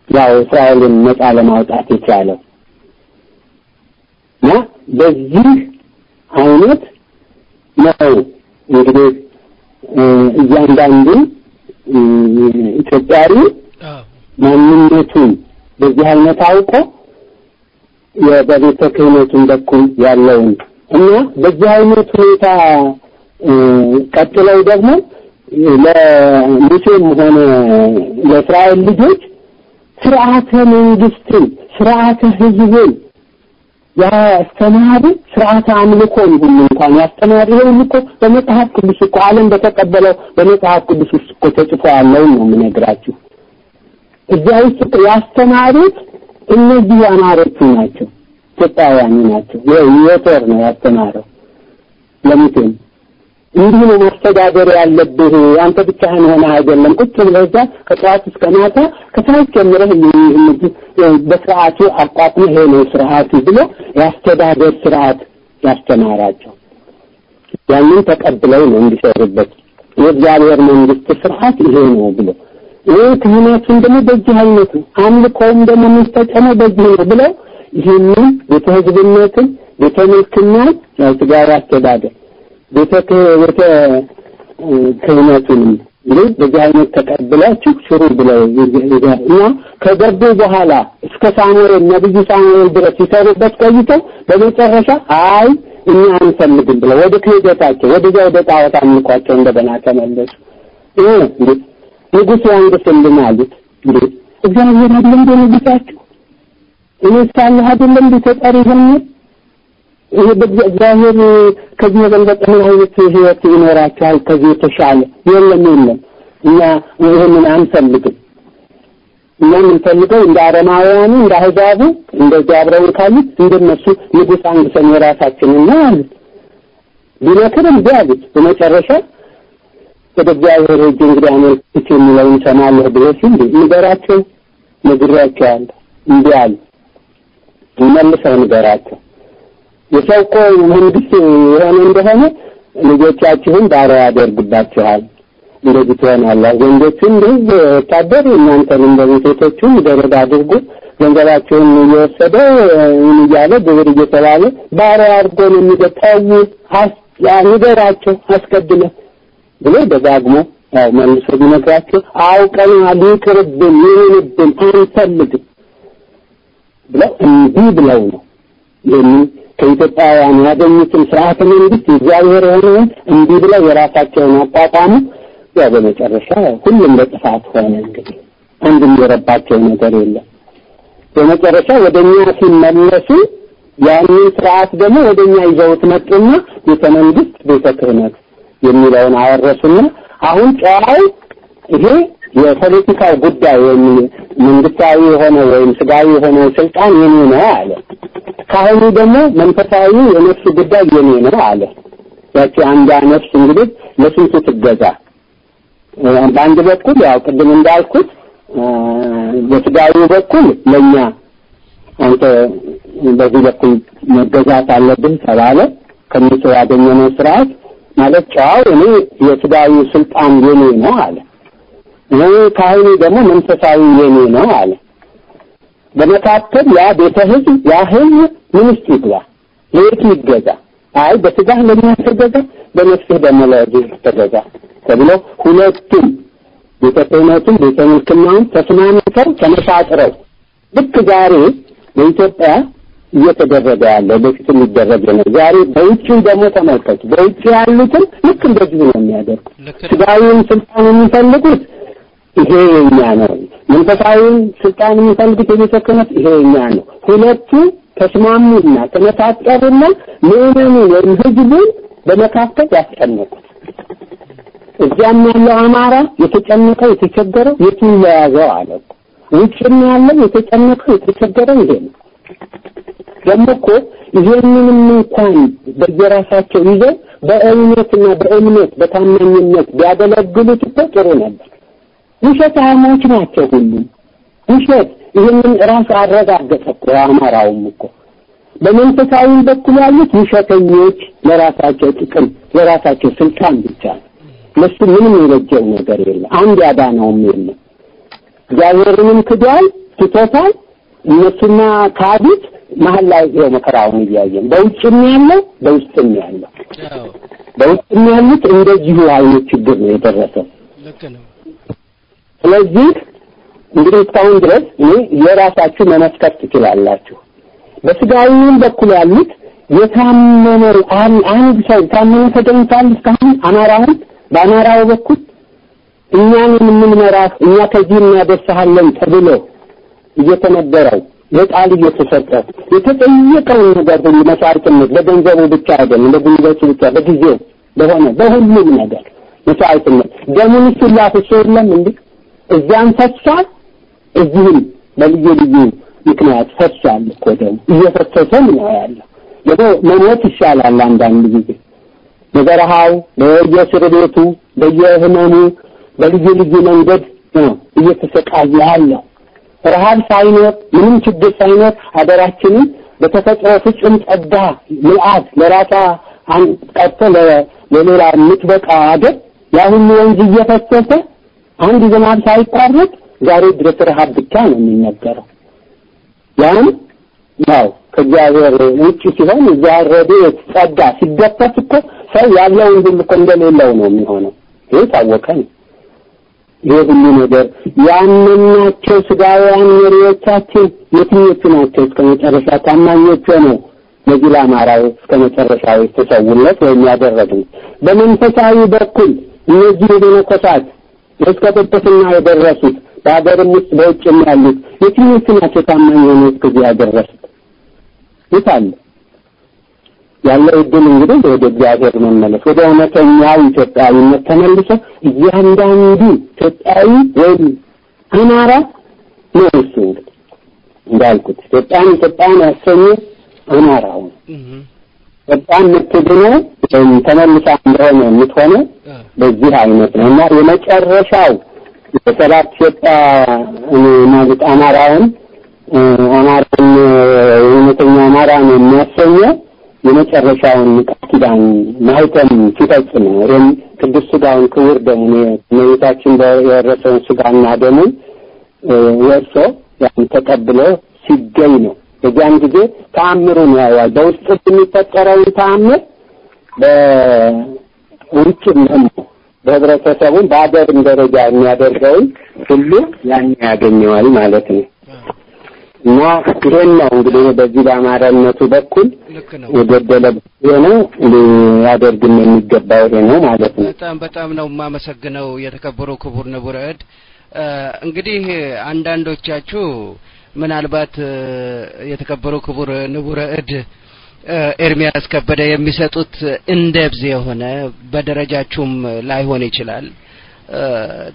ያው እስራኤልን ነፃ ለማውጣት የቻለው እና በዚህ አይነት ነው እንግዲህ እያንዳንዱ ኢትዮጵያዊ ማንነቱን በዚህ አይነት አውቆ የበቤተ ክህነቱን በኩል ያለውን እና በዚህ አይነት ሁኔታ ቀጥለው ደግሞ ለሙሴም ሆነ ለእስራኤል ልጆች ስርዓተ መንግስትን ስርዓተ ህዝብን ያስተማሩ ስርዓተ አምልኮን ሁሉ እንኳን ያስተማሩ ሁሉ እኮ በመጽሐፍ ቅዱስ እኮ ዓለም በተቀበለው በመጽሐፍ ቅዱስ ውስጥ እኮ ተጽፎ ያለው ነው የምነግራችሁ። እዚያ ውስጥ ያስተማሩት እነዚህ አማሮቹ ናቸው፣ ኢትዮጵያውያን ናቸው። የዮቶር ነው ያስተማረው ለሙሴም። እንዲህ ነው ማስተዳደር ያለብህ፣ አንተ ብቻህን ሆነህ አይደለም ቁጭ ብለህ እዛ ከጠዋት እስከ ማታ ከታች ጀምረህ በስርዓቱ አቋቁመህ ነው ስርዓቱ ብሎ ያስተዳደር ስርዓት ያስተማራቸው። ያንን ተቀብለው ነው እንዲሰሩበት የእግዚአብሔር መንግስት ስርዓት ይሄ ነው ብሎ ክህነቱን ደግሞ በዚህ አይነት አምልኮም ደግሞ የሚፈጸመው በዚህ ነው ብለው ይህንን ቤተ ህዝብነትን ቤተ መልክናን ያስጋራ አስተዳደር ቤተ ክህነቱን በዚህ አይነት ተቀብላችሁ ሽሩ ብለው እና ከገቡ በኋላ እስከ ሳሙኤል ነብዩ ሳሙኤል ድረስ ሲሰሩበት ቆይተው በመጨረሻ አይ እኛ አንፈልግም ብለው ወደ ክህደታቸው ወደ ጣዖት አምልኳቸው እንደገና ተመለሱ። ንጉሥ ያንግስልን አሉት። እግዚአብሔር አይደለም ንጉሳችሁ? እኔ ሳለሁ አይደለም ተጠሪ ሆኜ ይሄ በእግዚአብሔር ከዚህ የበለጠ ምን አይነት ህይወት ይኖራችኋል? ከዚህ የተሻለ የለም። እና ይሄንን አንፈልግም። እኛ የምንፈልገው እንደ አረማውያኑ እንደ አሕዛቡ እንደዚህ አብረውን ካሉት እንደነሱ ንጉሥ አንግሰን የራሳችንን ነው አሉት። ቢመክርም ቢያሉት በመጨረሻ ወደ እግዚአብሔር እጅ እንግዲህ አመልክቼ የሚለውን ሰማለሁ ብሎ ሲል ንገራቸው ነግሬያቸዋለሁ እንዲህ አሉ። መልሰው ንገራቸው የሰው እኮ መንግስት የሆነ እንደሆነ ልጆቻችሁን ባሪያ ያደርግባችኋል፣ እንደዚህ ትሆናላችሁ። ወንዶችን እንደዚህ ወታደር እናንተን እንደዚህ ሴቶችን ደረጃ አድርጉ፣ ገንዘባቸውን እየወሰደ እያለ ግብር እየተባለ ባሪያ አድርጎ ነው የሚገጣው። ንገራቸው አስቀድመህ ብሎ ደጋግሞ መልሶ ቢነግራቸው አውቀን አልቅርብን ይሁንብን አንፈልግም ብለው እንዲህ ብለው ነው ይህንን ከኢትዮጵያውያን ያገኙትን ስርዓተ መንግስት እግዚአብሔር የሆነውን እንዲህ ብለው የራሳቸውን አቋቋሙ። ያው በመጨረሻ ሁሉም በጥፋት ሆነ። እንግዲህ አንድም የረባቸው ነገር የለም። በመጨረሻ ወደኛ ሲመለሱ ያንን ስርዓት ደግሞ ወደኛ ይዘውት መጡና ቤተ መንግስት ቤተ ክህነት የሚለውን አወረሱና አሁን ጫው ይሄ የፖለቲካው ጉዳይ መንግስታዊ የሆነ ወይም ስጋዊ የሆነ ስልጣን የኔ ነው አለ። ካህኑ ደግሞ መንፈሳዊ የነፍስ ጉዳይ የኔ ነው አለ። ያቺ አንድ ነፍስ እንግዲህ ለስንቱ ትገዛ። በአንድ በኩል ያው ቅድም እንዳልኩት በስጋዊ በኩል ለኛ አንተ በዚህ በኩል መገዛት አለብን ተባለ። ከነሱ ያገኘነው ስርዓት ማለት ጫው እኔ የስጋዊ ስልጣን የኔ ነው አለ። ካህኑ ደግሞ መንፈሳዊ የኔ ነው አለ። በመካከል ያ ቤተ ህዝብ ያ ህዝብ ምን ውስጥ ይግባ ለየት ይገዛ? አይ በስጋህ ለምን ተገዛ በነፍስህ ደግሞ ለዚህ ተገዛ ተብሎ ሁለቱም ቤተ ክህነቱም ቤተ መልክናውም ተስማምተው ተመሳጥረው ልክ ዛሬ በኢትዮጵያ እየተደረገ ያለ በፊት የሚደረግ ነው። ዛሬ በውጭው ደግሞ ተመልከቱ። በውጭ ያሉትን ልክ እንደዚህ ነው የሚያደርጉት። ስጋዊውን ስልጣን የሚፈልጉት ይሄ የኛ ነው፣ መንፈሳዊውን ስልጣን የሚፈልጉት የቤተ ክህነት ይሄ የኛ ነው። ሁለቱ ተስማሙና ተመሳጠሩና ምዕመኑን ወይም ህዝቡን በመካከል ያስጨነቁት። እዚያም ያለው አማራ የተጨነቀው የተቸገረው የቱን ለያዘው አለ። ውጭም ያለው የተጨነቀው የተቸገረው ይሄ ነው። ደግሞ እኮ ይሄንንም እንኳን በየራሳቸው ይዘው በእውነትና በእምነት በታማኝነት ቢያገለግሉት እኮ ጥሩ ነበር። ውሸታሞች ናቸው ሁሉም ውሸት። ይሄንን ራስ አረጋገጠ እኮ አማራውም እኮ በመንፈሳዊ በኩል ያሉት ውሸተኞች፣ ለራሳቸው ጥቅም ለራሳቸው ስልጣን ብቻ ለሱ ምንም የበጀው ነገር የለም። አንድ ያዳነውም የለም። እግዚአብሔርንም ክዷል ትቶታል። እነሱና ካዱት መሀል ላይ መከራውን እያየን በውጭም ያለው በውስጥም ያለው በውስጥም ያሉት እንደዚሁ አይነት ችግር ነው የደረሰው። ስለዚህ እንግዲህ እስካሁን ድረስ የራሳችሁ መመስከር ትችላላችሁ። በስጋዊም በኩል ያሉት የታመነው አንድ ሰው ታመነ ተገኝቷል። እስካሁን አማራውን በአማራው በኩል እኛን የምንመራህ እኛ ከዚህ እናደርሳለን ተብሎ እየተነገረው ለቃል እየተሰጠ የተጠየቀውን ነገር ሁሉ መስዋዕትነት ለገንዘቡ ብቻ አይደለም ለጉልበቱ ብቻ በጊዜው በሆነ በሁሉም ነገር መስዋዕትነት ደሙን ሲላፍስ የለም እንዴ እዛን ፈሷል እዚህም በልዩ ልዩ ምክንያት ፈሷል እኮ ደሙ እየፈሰሰ ነው ያለው ደግሞ መሞት ይሻላል አንዳንድ ጊዜ በበረሃው በየእስር ቤቱ በየህመሙ በልዩ ልዩ መንገድ ነው እየተሰቃየ ያለው ረሃብ ሳይኖር ምንም ችግር ሳይኖር አደራችንን በተፈጥሮ ፍጹም ጸጋ ምልአት ለራሳ አንቀርቶ ለሌላ ምትበቃ አገር ያሁን ወንዝ እየፈሰሰ አንድ ዝናብ ሳይቋረጥ ዛሬ ድረስ ረሃብ ብቻ ነው የሚነገረው ያው ከእግዚአብሔር ውጭ ሲሆን ዛሬ ጸጋ ሲገፈት እኮ ሰው ያለውን ሁሉ እንደሌለው ነው የሚሆነው ይሄ ታወቀ ይሄ ሁሉ ነገር ያንናቸው ስጋውያን መሪዎቻችን የትኞቹ ናቸው እስከመጨረሻ ታማኞች ነው ለዚህ ለአማራው እስከመጨረሻው ተሰውለት ወይም ያደረጉት በመንፈሳዊ በኩል እነዚህ የመነኮሳት እስከተጠፍና የደረሱት በአገርም ውስጥ በውጭም ያሉት የትኞቹ ናቸው ታማኝ ሆነው እስከዚህ ያደረሱት ይታል ያለው እድል እንግዲህ ወደ እግዚአብሔር መመለስ ወደ እውነተኛው ኢትዮጵያዊነት ተመልሶ እያንዳንዱ ኢትዮጵያዊ ወይም አማራ ነው እሱ እንዳልኩት ኢትዮጵያን ያሰኘ አማራው በጣም ምትድነው ተመልሳ እንደሆነ የምትሆነው በዚህ አይነት ነውና የመጨረሻው የሰባት ኢትዮጵያ ማለት አማራውን እውነተኛ አማራን የሚያሰኘው የመጨረሻውን ኪዳን ማይተም ሲፈጽም ነው ቅዱስ ሥጋውን ክቡር ደሙን የነቢያችን በየረሰውን ሥጋና ደሙን ወርሶ ያን ተቀብሎ ሲገኝ ነው በዚያን ጊዜ ተአምሩን ያያል በውስጥ የሚፈጠረው ተአምር በውጭ ነው በህብረተሰቡን በአገርም ደረጃ የሚያደርገው ሁሉ ያን ያገኘዋል ማለት ነው እና ይሄን ነው እንግዲህ በዚህ በአማራነቱ በኩል የገደለ ነው ያደርግም የሚገባው ነው ማለት ነው በጣም ነው ማመሰግነው የተከበሩ ክቡር ንቡረእድ እንግዲህ አንዳንዶቻችሁ ምናልባት የተከበሩ ክቡር ንቡረእድ ኤርሚያስ ከበደ የሚሰጡት እንደብዝ የሆነ በደረጃችሁም ላይሆን ይችላል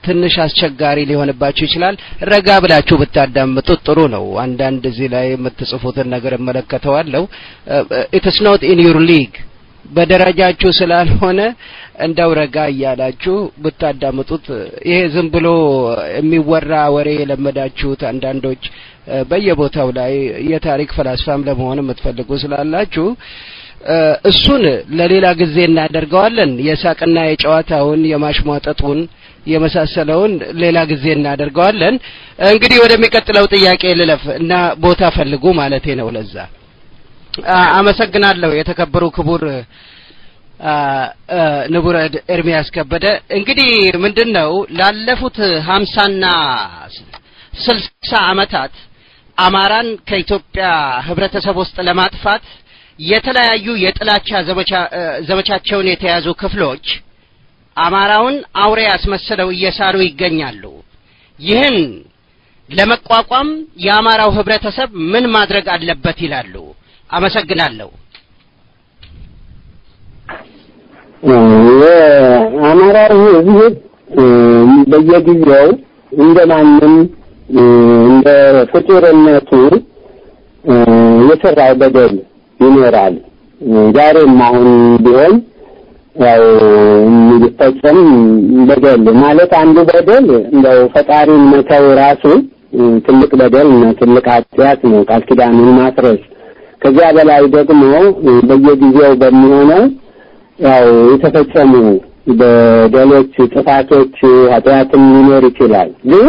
ትንሽ አስቸጋሪ ሊሆንባችሁ ይችላል ረጋ ብላችሁ ብታዳምጡት ጥሩ ነው አንዳንድ እዚህ ላይ የምትጽፉትን ነገር መለከተዋለሁ it's not in your league በደረጃችሁ ስላልሆነ እንደው ረጋ ያላችሁ ብታዳምጡት ይሄ ዝም ብሎ የሚወራ ወሬ ለመዳችሁት አንዳንዶች በየቦታው ላይ የታሪክ ፈላስፋም ለመሆን የምትፈልጉ ስላላችሁ እሱን ለሌላ ጊዜ እናደርገዋለን የሳቅና የጨዋታውን የማሽሟጠጡን የመሳሰለውን ሌላ ጊዜ እናደርገዋለን እንግዲህ ወደሚቀጥለው ጥያቄ ልለፍ እና ቦታ ፈልጉ ማለቴ ነው ለዛ አመሰግናለሁ የተከበሩ ክቡር ንቡረእድ ኤርሚያስ ከበደ እንግዲህ ምንድነው ላለፉት 50 እና 60 አመታት አማራን ከኢትዮጵያ ህብረተሰብ ውስጥ ለማጥፋት የተለያዩ የጥላቻ ዘመቻቸውን የተያዙ ክፍሎች አማራውን አውሬ ያስመስለው እየሳሉ ይገኛሉ ይህን ለመቋቋም የአማራው ህብረተሰብ ምን ማድረግ አለበት ይላሉ አመሰግናለሁ አማራው ህዝብ በየጊዜው እንደማንም እንደ ፍጡርነቱ የሰራው በደል ይኖራል ዛሬም አሁን ቢሆን ያው የሚፈጸም በደል ማለት አንዱ በደል እንደው ፈጣሪን መተው ራሱ ትልቅ በደል ነው ትልቅ ኃጢአት ነው ቃል ኪዳኑን ማፍረስ ከዚያ በላይ ደግሞ በየጊዜው በሚሆነው ያው የተፈጸሙ በደሎች ጥፋቶች ኃጢአትም ሊኖር ይችላል ግን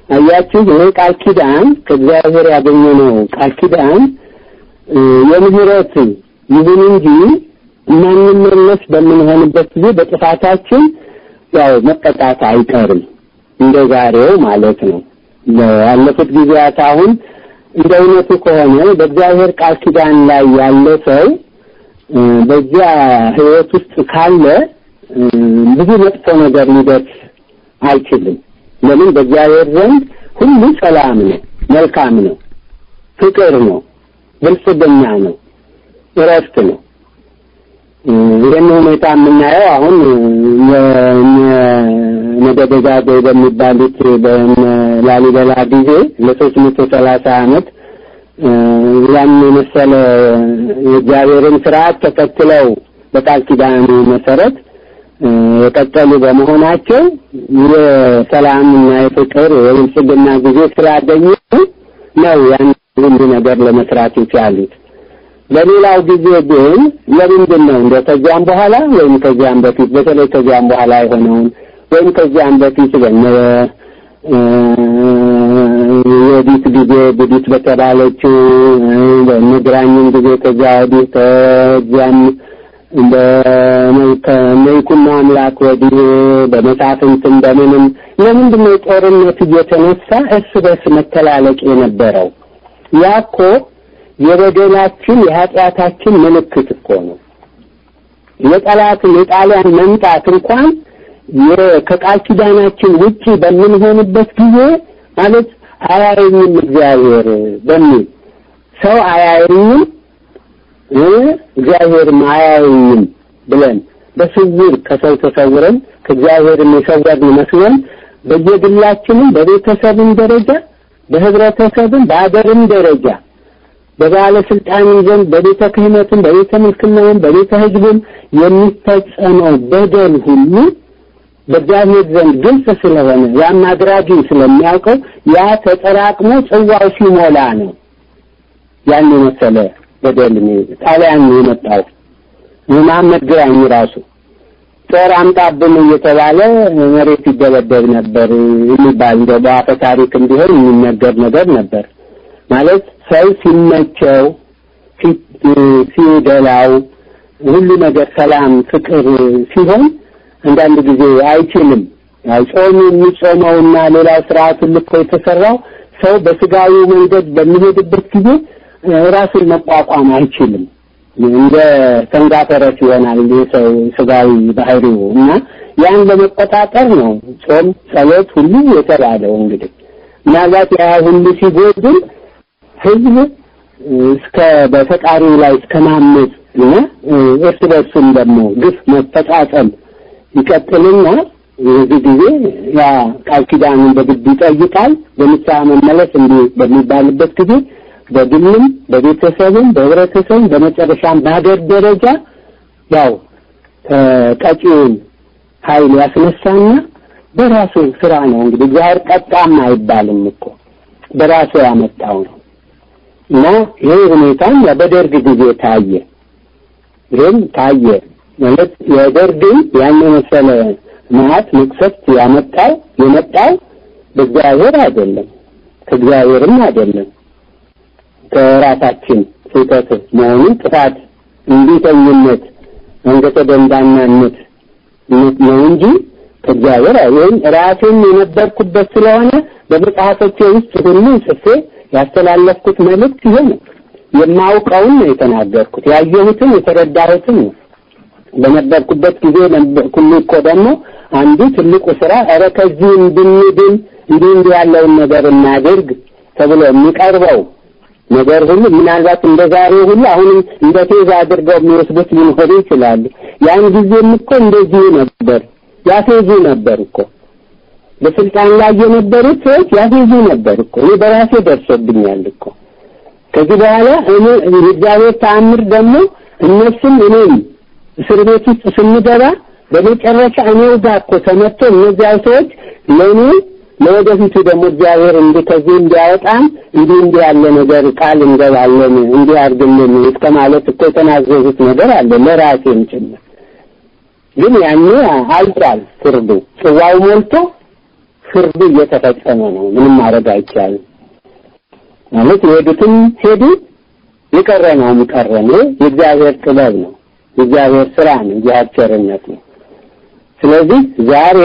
አያችሁ ይሄ ቃል ኪዳን ከእግዚአብሔር ያገኘነው ቃል ኪዳን የምህረት ይሁን እንጂ ማንመለስ በምንሆንበት ጊዜ በጥፋታችን ያው መቀጣት አይቀርም እንደዛሬው ማለት ነው ያለፉት ጊዜያት አሁን እንደውነቱ ከሆነ በእግዚአብሔር ቃል ኪዳን ላይ ያለ ሰው በዚያ ህይወት ውስጥ ካለ ብዙ መጥፎ ነገር ሊደርስ አይችልም። ለምን? በእግዚአብሔር ዘንድ ሁሉ ሰላም ነው፣ መልካም ነው፣ ፍቅር ነው፣ ብልጽግና ነው፣ እረፍት ነው። ይህን ሁኔታ የምናየው አሁን ነገደጋዶ በሚባሉት በላሊበላ ጊዜ ለ330 ዓመት ያን መሰለ የእግዚአብሔርን ሥርዓት ተከትለው በቃል ኪዳኑ መሰረት የቀጠሉ በመሆናቸው የሰላምና የፍቅር የብልጽግና ጊዜ ስላገኙ ነው ያን ሁሉ ነገር ለመስራት የቻሉት። በሌላው ጊዜ ግን ለምንድን ነው እንደ ከዚያም በኋላ ወይም ከዚያም በፊት በተለይ ከዚያም በኋላ የሆነውን ወይም ከዚያም በፊት የዲት ጊዜ ብዲት በተባለችው በመግራኝን ጊዜ ከዚያ ወዲህ ከዚያም በመይኩና አምላክ ወዲህ በመሳፍንትም በምንም ለምንድን ነው ጦርነት እየተነሳ እርስ በርስ መተላለቅ የነበረው? ያኮ የበደላችን የኃጢአታችን ምልክት እኮ ነው። የጣሊያን መምጣት እንኳን ከቃል ኪዳናችን ውጪ በምንሆንበት ጊዜ ማለት አያየኝም እግዚአብሔር በሚል ሰው አያየኝም እግዚአብሔር አያየኝም ብለን በስውር ከሰው ተሰውረን ከእግዚአብሔር የሰወርን መስለን በየግላችንም በቤተሰብም ደረጃ በህብረተሰብም በአገርም ደረጃ በባለስልጣንም ዘንድ በቤተ ክህነትም በቤተ ምልክናም በቤተ ህዝብም የሚፈጸመው በደል ሁሉ በእግዚአብሔር ዘንድ ግልጽ ስለሆነ ያን አድራጊው ስለሚያውቀው ያ ተጠራቅሞ ጽዋው ሲሞላ ነው ያን መሰለ በደል ነው ጣሊያን የመጣው። መሐመድ ግራኝ ራሱ ጦር አምጣብን እየተባለ መሬት ይደበደብ ነበር የሚባል በአፈ ታሪክ እንዲሆን የሚነገር ነገር ነበር። ማለት ሰው ሲመቸው ሲደላው ሁሉ ነገር ሰላም ፍቅር ሲሆን አንዳንድ ጊዜ አይችልም። ጾም የሚጾመውና ሌላ ስርዓት ሁሉ የተሰራው ሰው በስጋዊ መንገድ በሚሄድበት ጊዜ ራሱን መቋቋም አይችልም። እንደ ተንጋፈረች ይሆናል የሰው ስጋዊ ባህሪው እና ያን ለመቆጣጠር ነው ጾም ጸሎት ሁሉ የተባለው። እንግዲህ ምናልባት ያ ሁሉ ሲጎድል ህዝብ እስከ በፈቃሪው ላይ እስከማመጽ እና እርስ በርሱም ደግሞ ግፍ መፈጻጸም ይቀጥልና የዚህ ጊዜ ያ ቃል ኪዳኑን በግድ ይጠይቃል። በንስሐ መመለስ እንዲህ በሚባልበት ጊዜ በግልም በቤተሰብም በህብረተሰብም በመጨረሻም በሀገር ደረጃ ያው ቀጪውን ኃይል ያስነሳና በራሱ ስራ ነው እንግዲህ እግዚአብሔር ቀጣም አይባልም እኮ በራሱ ያመጣው ነው። እና ይሄ ሁኔታ በደርግ ጊዜ ታየ። ይሄን ታየ ማለት የደርግን ያን መሰለ ማት መቅሰፍት የመጣው በእግዚአብሔር አይደለም ከእግዚአብሔርም አይደለም ከራሳችን ስህተት መሆኑን ጥፋት እንዲተኝነት አንገተ ደንዳናነት ነው እንጂ ከእግዚአብሔር አይደለም። ራሴን የነበርኩበት ስለሆነ በመጽሐፎቼ ውስጥ ሁሉ ጽፌ ያስተላለፍኩት መልእክት ይሄ ነው። የማውቀውን ነው የተናገርኩት፣ ያየሁትን የተረዳሁትን ነው። በነበርኩበት ጊዜ ሁሉ እኮ ደግሞ አንዱ ትልቁ ስራ አረ ከዚህ እንድንድን እንዲህ ያለውን ነገር እናድርግ ተብሎ የሚቀርበው ነገር ሁሉ ምናልባት እንደዛሬ ሁሉ አሁን እንደ ቴዛ አድርገው የሚወስዱት ሊኖሩ ይችላሉ። ያን ጊዜም እኮ እንደዚህ ነበር፣ ያፌዙ ነበር እኮ በስልጣን ላይ የነበሩት ሰዎች ያፌዙ ነበር እኮ። እኔ በራሴ ደርሶብኛል እኮ። ከዚህ በኋላ እኔ እግዚአብሔር ተአምር ደግሞ እነሱም እኔም እስር ቤት ውስጥ ስንገባ በመጨረሻ እኔው ጋር እኮ ተመቶ እነዚያ ሰዎች ለኔ ለወደፊቱ ደግሞ እግዚአብሔር ከዚህ እንዲያወጣን እንዲህ ያለ ነገር ቃል እንገባለን እንዲያርግልን እስከማለት እኮ የተናዘዙት ነገር አለ ለራሴም ጭምር። ግን ያኔ አልቋል ፍርዱ፣ ጽዋው ሞልቶ ፍርዱ እየተፈጸመ ነው። ምንም ማድረግ አይቻልም ማለት የሄዱትም ሄዱ፣ የቀረነውም ቀረነ። የእግዚአብሔር ጥበብ ነው፣ የእግዚአብሔር ስራ ነው፣ የአቸርነት ነው። ስለዚህ ዛሬ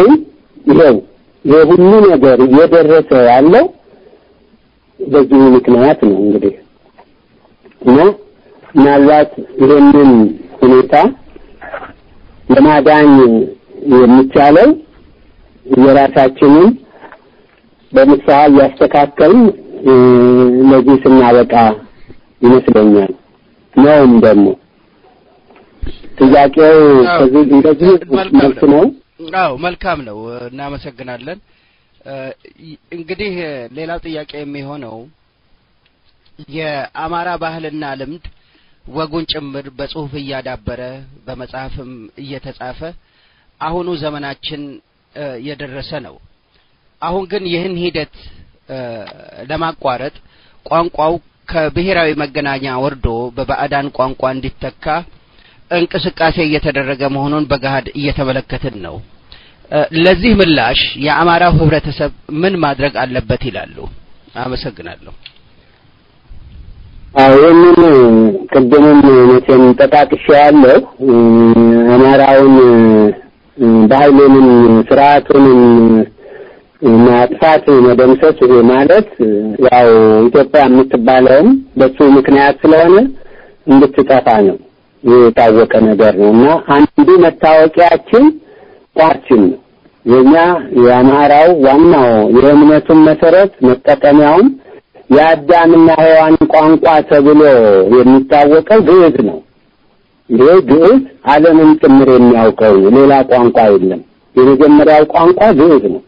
ይሄው የሁሉ ነገር እየደረሰ ያለው በዚህ ምክንያት ነው እንግዲህ እና ምናልባት ይሄንን ሁኔታ ለማዳን የሚቻለው የራሳችንን በምሳሌ ያስተካከልን ለዚህ ስናበቃ ይመስለኛል ነውም ደግሞ ጥያቄው ከዚህ እንደዚህ መልስ ነው። አዎ መልካም ነው እናመሰግናለን። እንግዲህ ሌላው ጥያቄ የሚሆነው የአማራ ባህልና ልምድ ወጉን ጭምር በጽሁፍ እያዳበረ በመጽሐፍም እየተጻፈ አሁኑ ዘመናችን የደረሰ ነው። አሁን ግን ይህን ሂደት ለማቋረጥ ቋንቋው ከብሔራዊ መገናኛ ወርዶ በባዕዳን ቋንቋ እንዲተካ እንቅስቃሴ እየተደረገ መሆኑን በጋድ እየተመለከትን ነው። ለዚህ ምላሽ የአማራው ህብረተሰብ ምን ማድረግ አለበት ይላሉ? አመሰግናለሁ። አሁንም ቅድምም መቼም ተጣጥሻለሁ አማራውን ባህሉንም ስርዓቱንም ማጥፋት መደምሰስ ማለት ያው ኢትዮጵያ የምትባለውም በሱ ምክንያት ስለሆነ እንድትጠፋ ነው የታወቀ ነገር ነውና አንዱ መታወቂያችን ቋንቋችን ነው። የኛ የአማራው ዋናው የእምነቱን መሰረት መጠቀሚያው የአዳምና ሔዋን ቋንቋ ተብሎ የሚታወቀው ግዕዝ ነው። ይሄ ግዕዝ ዓለምን ጭምር የሚያውቀው ሌላ ቋንቋ የለም። የመጀመሪያው ቋንቋ ግዕዝ ነው።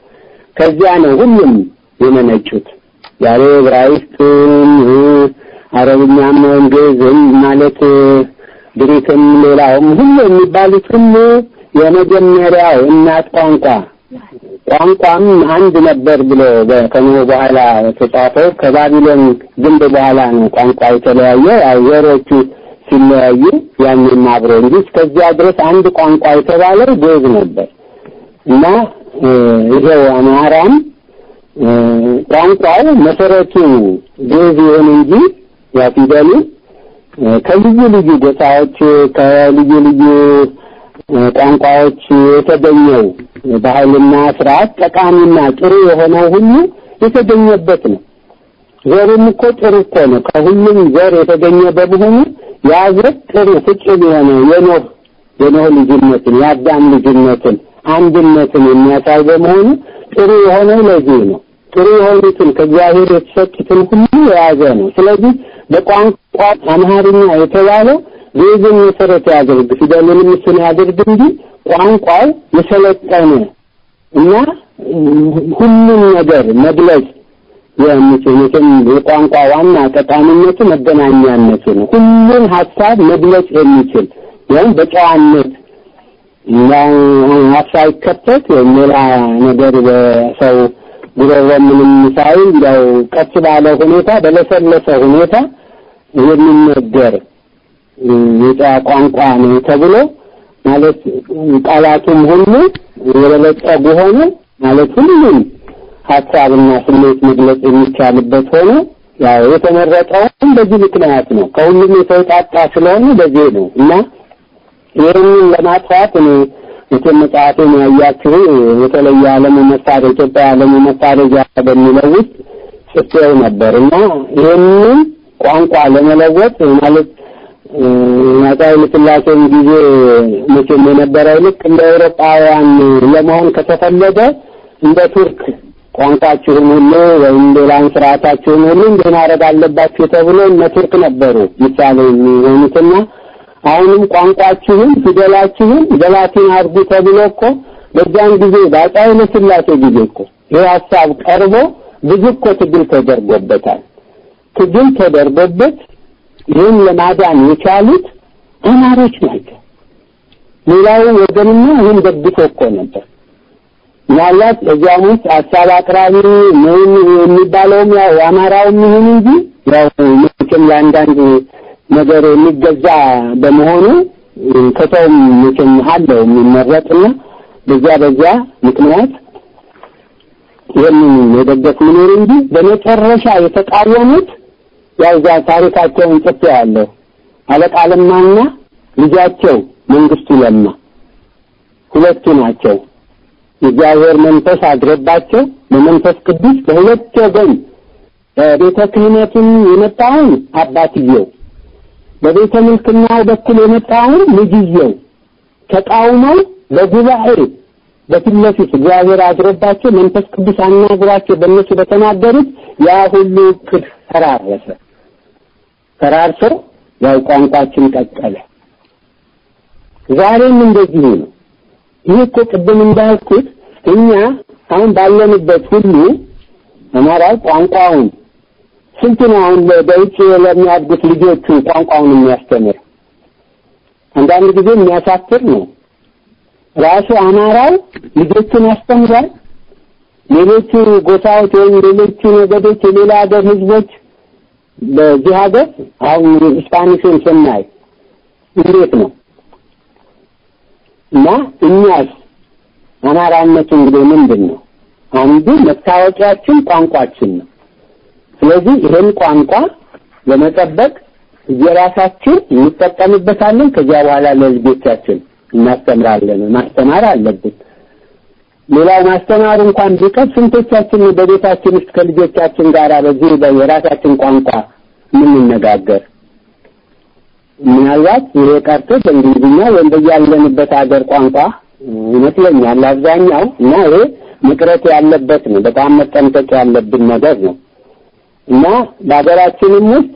ከዚያ ነው ሁሉም የመነጩት። ዛሬ ዕብራይስጥም አረብኛም ግዕዝም ማለት ግሪክም ሌላውም ሁሉ የሚባሉት ሁሉ የመጀመሪያው እናት ቋንቋም አንድ ነበር ብሎ ከኖህ በኋላ ተጻፈው ከባቢሎን ግንብ በኋላ ነው ቋንቋ የተለያየ አገሮቹ ሲለያዩ ያንን አብሮ እንጂ እስከዚያ ድረስ አንድ ቋንቋ የተባለው ግዕዝ ነበር እና ይሄው አማራም ቋንቋው መሰረቱ ግዕዝ ይሁን እንጂ ያፊደሉ ከልዩ ልዩ ጎሳዎች ከልዩ ልዩ ቋንቋዎች የተገኘው ባህልና ስርዓት ጠቃሚና ጥሩ የሆነው ሁሉ የተገኘበት ነው። ዘሩም እኮ ጥሩ እኮ ነው። ከሁሉም ዘር የተገኘ በመሆኑ ያ ዘር ጥሩ ፍጹም የሆነ የኖህ ልጅነትን የአዳም ልጅነትን አንድነትን የሚያሳይ በመሆኑ ጥሩ የሆነው ለዚህ ነው። ጥሩ የሆኑትን ከእግዚአብሔር የተሰጡትን ሁሉ የያዘ ነው። ስለዚህ በቋንቋ አማርኛ የተባለው ግዕዝን መሰረት ያደርግ ፊደሉንም እሱን ያደርግ እንጂ ቋንቋው የሰለጠነ እና ሁሉም ነገር መግለጽ የሚችል የቋንቋ ዋና ጠቃሚነቱ መገናኛነቱ ነው። ሁሉም ሐሳብ መግለጽ የሚችል ያን በጨዋነት ሐሳብ ከተት ሌላ ነገር በሰው ጉሮሮምንም ሳይል ያው ቀጥ ባለ ሁኔታ በለሰለሰ ሁኔታ የሚነገር የቋንቋ ነው ተብሎ ማለት ቃላቱም ሁሉ የበለጠጉ ሆነ ማለት ሁሉም ሐሳብና ስሜት መግለጽ የሚቻልበት ሆነ ያው የተመረጠው በዚህ ምክንያት ነው። ከሁሉም የተውጣጣ ስለሆነ በዚህ ነው እና ይህንን ለማጥፋት ነው የተመጣጣኝ ያያችሁ የተለየ ዓለም መሳሪያ ኢትዮጵያ ዓለም መሳሪያ በሚለው ውስጥ ጽፌው ነበርና ይህንን ቋንቋ ለመለወጥ ማለት ናታይል ስላሴን ጊዜ መቼም የነበረው ልክ እንደ አውሮፓውያን ለመሆን ከተፈለገ እንደ ቱርክ ቋንቋቸውን ሁሉ ወይም ሌላን ስርዓታቸውን ሁሉ እንደማረግ አለባቸው ተብሎ እነ ቱርክ ነበሩ ምሳሌ የሚሆኑትና አሁንም ቋንቋቸውን ፊደላቸውን በላቲን አድርጉ ተብሎ እኮ በዛን ጊዜ ናታይል ስላሴ ጊዜ እኮ ይህ ሐሳብ ቀርቦ ብዙ እኮ ትግል ተደርጎበታል። ትግል ተደርጎበት ይህን ለማዳን የቻሉት አማሮች ናቸው። ሌላው ወገንና ይህን ደግፎ እኮ ነበር። ያላት እዚያም ውስጥ ሐሳብ አቅራቢ ምን የሚባለውም ያው አማራውም ይሁን እንጂ ያው መቼም ለአንዳንድ ነገር የሚገዛ በመሆኑ ከተውም መቼም አለው የሚመረጥና በዚያ ምክንያት ይህንን የደገፍ ምኖር እንጂ በመጨረሻ የተቃወሙት ያው ታሪካቸውን ጽፈዋለሁ። አለቃ ለማና ልጃቸው መንግስቱ ለማ ሁለቱ ናቸው። የእግዚአብሔር መንፈስ አድሮባቸው በመንፈስ ቅዱስ በሁለት ወገን በቤተ ክህነቱን የመጣውን አባትየው በቤተ ምልክናው በኩል የመጣውን ልጅየው ተቃውመው በጉባኤ በትለፊት እግዚአብሔር አድሮባቸው መንፈስ ቅዱስ አናግራቸው በእነሱ በተናገሩት ያ ሁሉ ተራርሶ ያው ቋንቋችን ቀጠለ። ዛሬም እንደዚህ ነው። ይህ እኮ ቅድም እንዳልኩት እኛ አሁን ባለንበት ሁሉ አማራው ቋንቋውን ስንት ነው አሁን በውጭ ለሚያድጉት ልጆቹ ቋንቋውን የሚያስተምር? አንዳንድ ጊዜ የሚያሳፍር ነው። ራሱ አማራው ልጆቹን ያስተምራል። ሌሎቹ ጎሳዎች ወይም ሌሎቹ ነገዶች የሌላ ሀገር ህዝቦች በዚህ ሀገር አሁን ስፓኒሽን ስናይ እንዴት ነው? እና እኛስ አማራነቱ እንግዲህ ምንድን ነው? አንዱ መታወቂያችን ቋንቋችን ነው። ስለዚህ ይሄን ቋንቋ ለመጠበቅ የራሳችን እንጠቀምበታለን። ከዚያ በኋላ ለልጆቻችን እናስተምራለን። ማስተማር አለብን። ሌላው ማስተማር እንኳን ቢቀር ስንቶቻችን በቤታችን ውስጥ ከልጆቻችን ጋር በዚህ በየራሳችን ቋንቋ የምንነጋገር? ምናልባት ይሄ ቀርቶ በእንግሊዝኛ ወይም በያለንበት ሀገር ቋንቋ ይመስለኛል አብዛኛው እና ይሄ መቅረት ያለበት ነው። በጣም መጠንቀቅ ያለብን ነገር ነው እና በሀገራችንም ውስጥ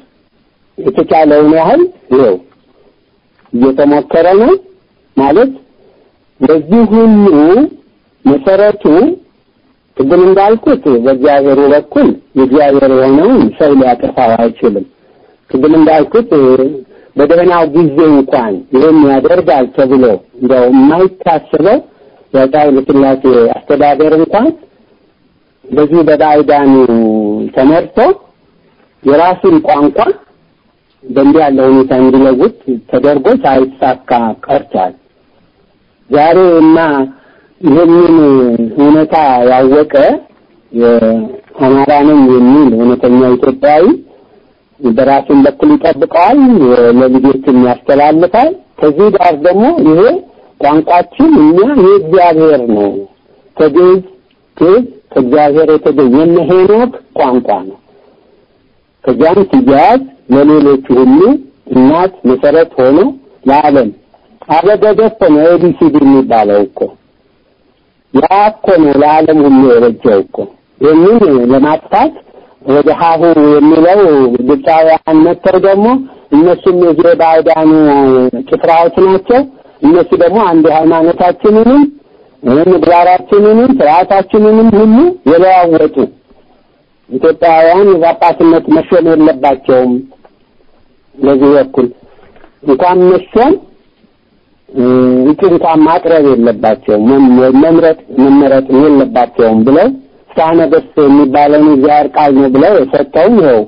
የተቻለውን ያህል ይኸው እየተሞከረ ነው ማለት ለዚህ ሁሉ መሰረቱ ቅድም እንዳልኩት በእግዚአብሔር በኩል የእግዚአብሔር የሆነውን ሰው ሊያጠፋው አይችልም። ቅድም እንዳልኩት በደህናው ጊዜ እንኳን ይሄን ያደርጋል ተብሎ እንደው የማይታሰበው የአፄ ሥላሴ አስተዳደር እንኳን በዚህ በባዕዳኑ ተመርቶ የራሱን ቋንቋ በእንዲህ ያለ ሁኔታ እንዲለውጥ ተደርጎ ሳይሳካ ቀርቷል። ዛሬና ይህንን ሁኔታ ያወቀ የአማራ ነኝ የሚል እውነተኛ ኢትዮጵያዊ በራሱን በኩል ይጠብቀዋል፣ ለልጆቹም ያስተላልፋል። ከዚህ ጋር ደግሞ ይሄ ቋንቋችን እኛ የእግዚአብሔር ነው ከእግዚአብሔር የተገኘ ሄኖክ ቋንቋ ነው። ከዚያም ሲያዝ ለሌሎች ሁሉ እናት መሰረት ሆኖ ለዓለም አበገደፈ ነው ኤቢሲዲ የሚባለው እኮ ያ እኮ ነው ለዓለም ሁሉ የረጀው እኮ። ይህንን ለማጥፋት ወደ ሀሁ የሚለው ግብፃውያን መጥተው ደግሞ እነሱም የዚህ ባዕዳኑ ጭፍራዎች ናቸው። እነሱ ደግሞ አንድ ሃይማኖታችንንም ምግባራችንንም ስርዓታችንንም ሁሉ የለዋወጡ ኢትዮጵያውያን ጳጳስነት መሾም የለባቸውም። ለዚህ በኩል እንኳን መሾም እንኳን ማቅረብ የለባቸውም፣ መመረጥ የለባቸውም ብለው ሳነደስ የሚባለውን ዚያር ቃል ነው ብለው የሰጠው ነው።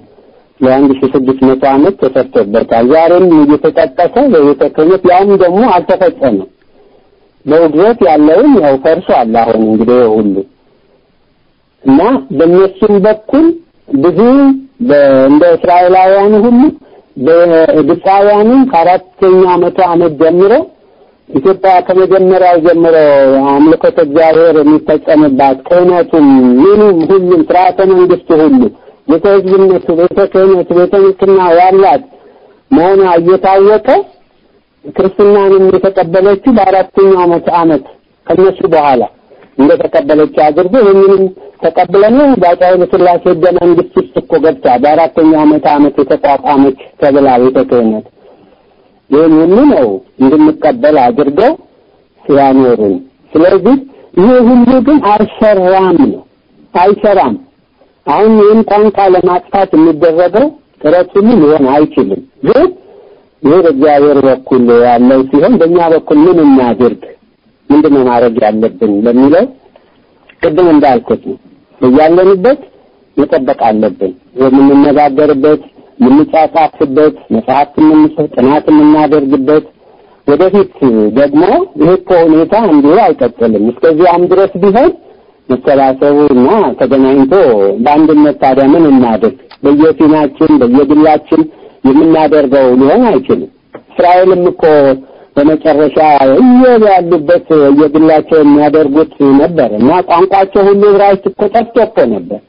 ለ1600 ዓመት ተሰርቶበታል። ዛሬም እየተጠቀሰ ለየተከመት ያም ደግሞ አልተፈጸመም። በውድረት ያለውን ያው ፈርሷል አሁን እንግዲህ ሁሉ እና በእነሱም በኩል ብዙ እንደ እስራኤላውያን ሁሉ በግብፃውያንም ከአራተኛው መቶ ዓመት ጀምሮ ኢትዮጵያ ከመጀመሪያው ጀምሮ አምልኮተ እግዚአብሔር የሚፈጸምባት ክህነቱም ምኑም ሁሉም ስርዓተ መንግስቱ ሁሉ የተህዝብነቱ ቤተ ክህነቱ ቤተ ክርስትና ያላት መሆኗ እየታወቀ ክርስትናንም የተቀበለችው በአራተኛው ዓመት ከነሱ በኋላ እንደተቀበለች አድርጎ ይህንንም ተቀብለን በአፄ ሥላሴ ሕገ መንግስት ውስጥ እኮ ገብታ በአራተኛው ዓመት የተቋቋመች ተብላ ቤተ ክህነት ይህን ሁሉ ነው እንድንቀበል አድርገው ሲያኖሩን። ስለዚህ ይሄ ሁሉ ግን አይሰራም። አሁን ይህን ቋንቋ ለማጥፋት የሚደረገው ጥረት ሁሉ ሊሆን አይችልም። ግን ይሄ በእግዚአብሔር በኩል ያለው ሲሆን በእኛ በኩል ምን እናድርግ፣ ምንድነው ማድረግ ያለብን ለሚለው ቅድም እንዳልኩት ነው። ያለንበት መጠበቅ አለብን። የምንነጋገርበት፣ የምንጻጻፍበት፣ መጽሐፍ የምንጽፍ፣ ጥናት የምናደርግበት ወደፊት ደግሞ ይሄ ሁኔታ እንዲሁ አይቀጥልም። እስከዚያም ድረስ ቢሆን መሰባሰቡና ተገናኝቶ በአንድነት ታዲያ ምን እናድርግ? በየፊናችን በየግላችን የምናደርገው ሊሆን አይችልም። እስራኤልም እኮ በመጨረሻ ያሉበት የግላቸው የሚያደርጉት ነበር እና ቋንቋቸው ሁሉ ዕብራይስጥ እኮ ጠፍቶ ነበር።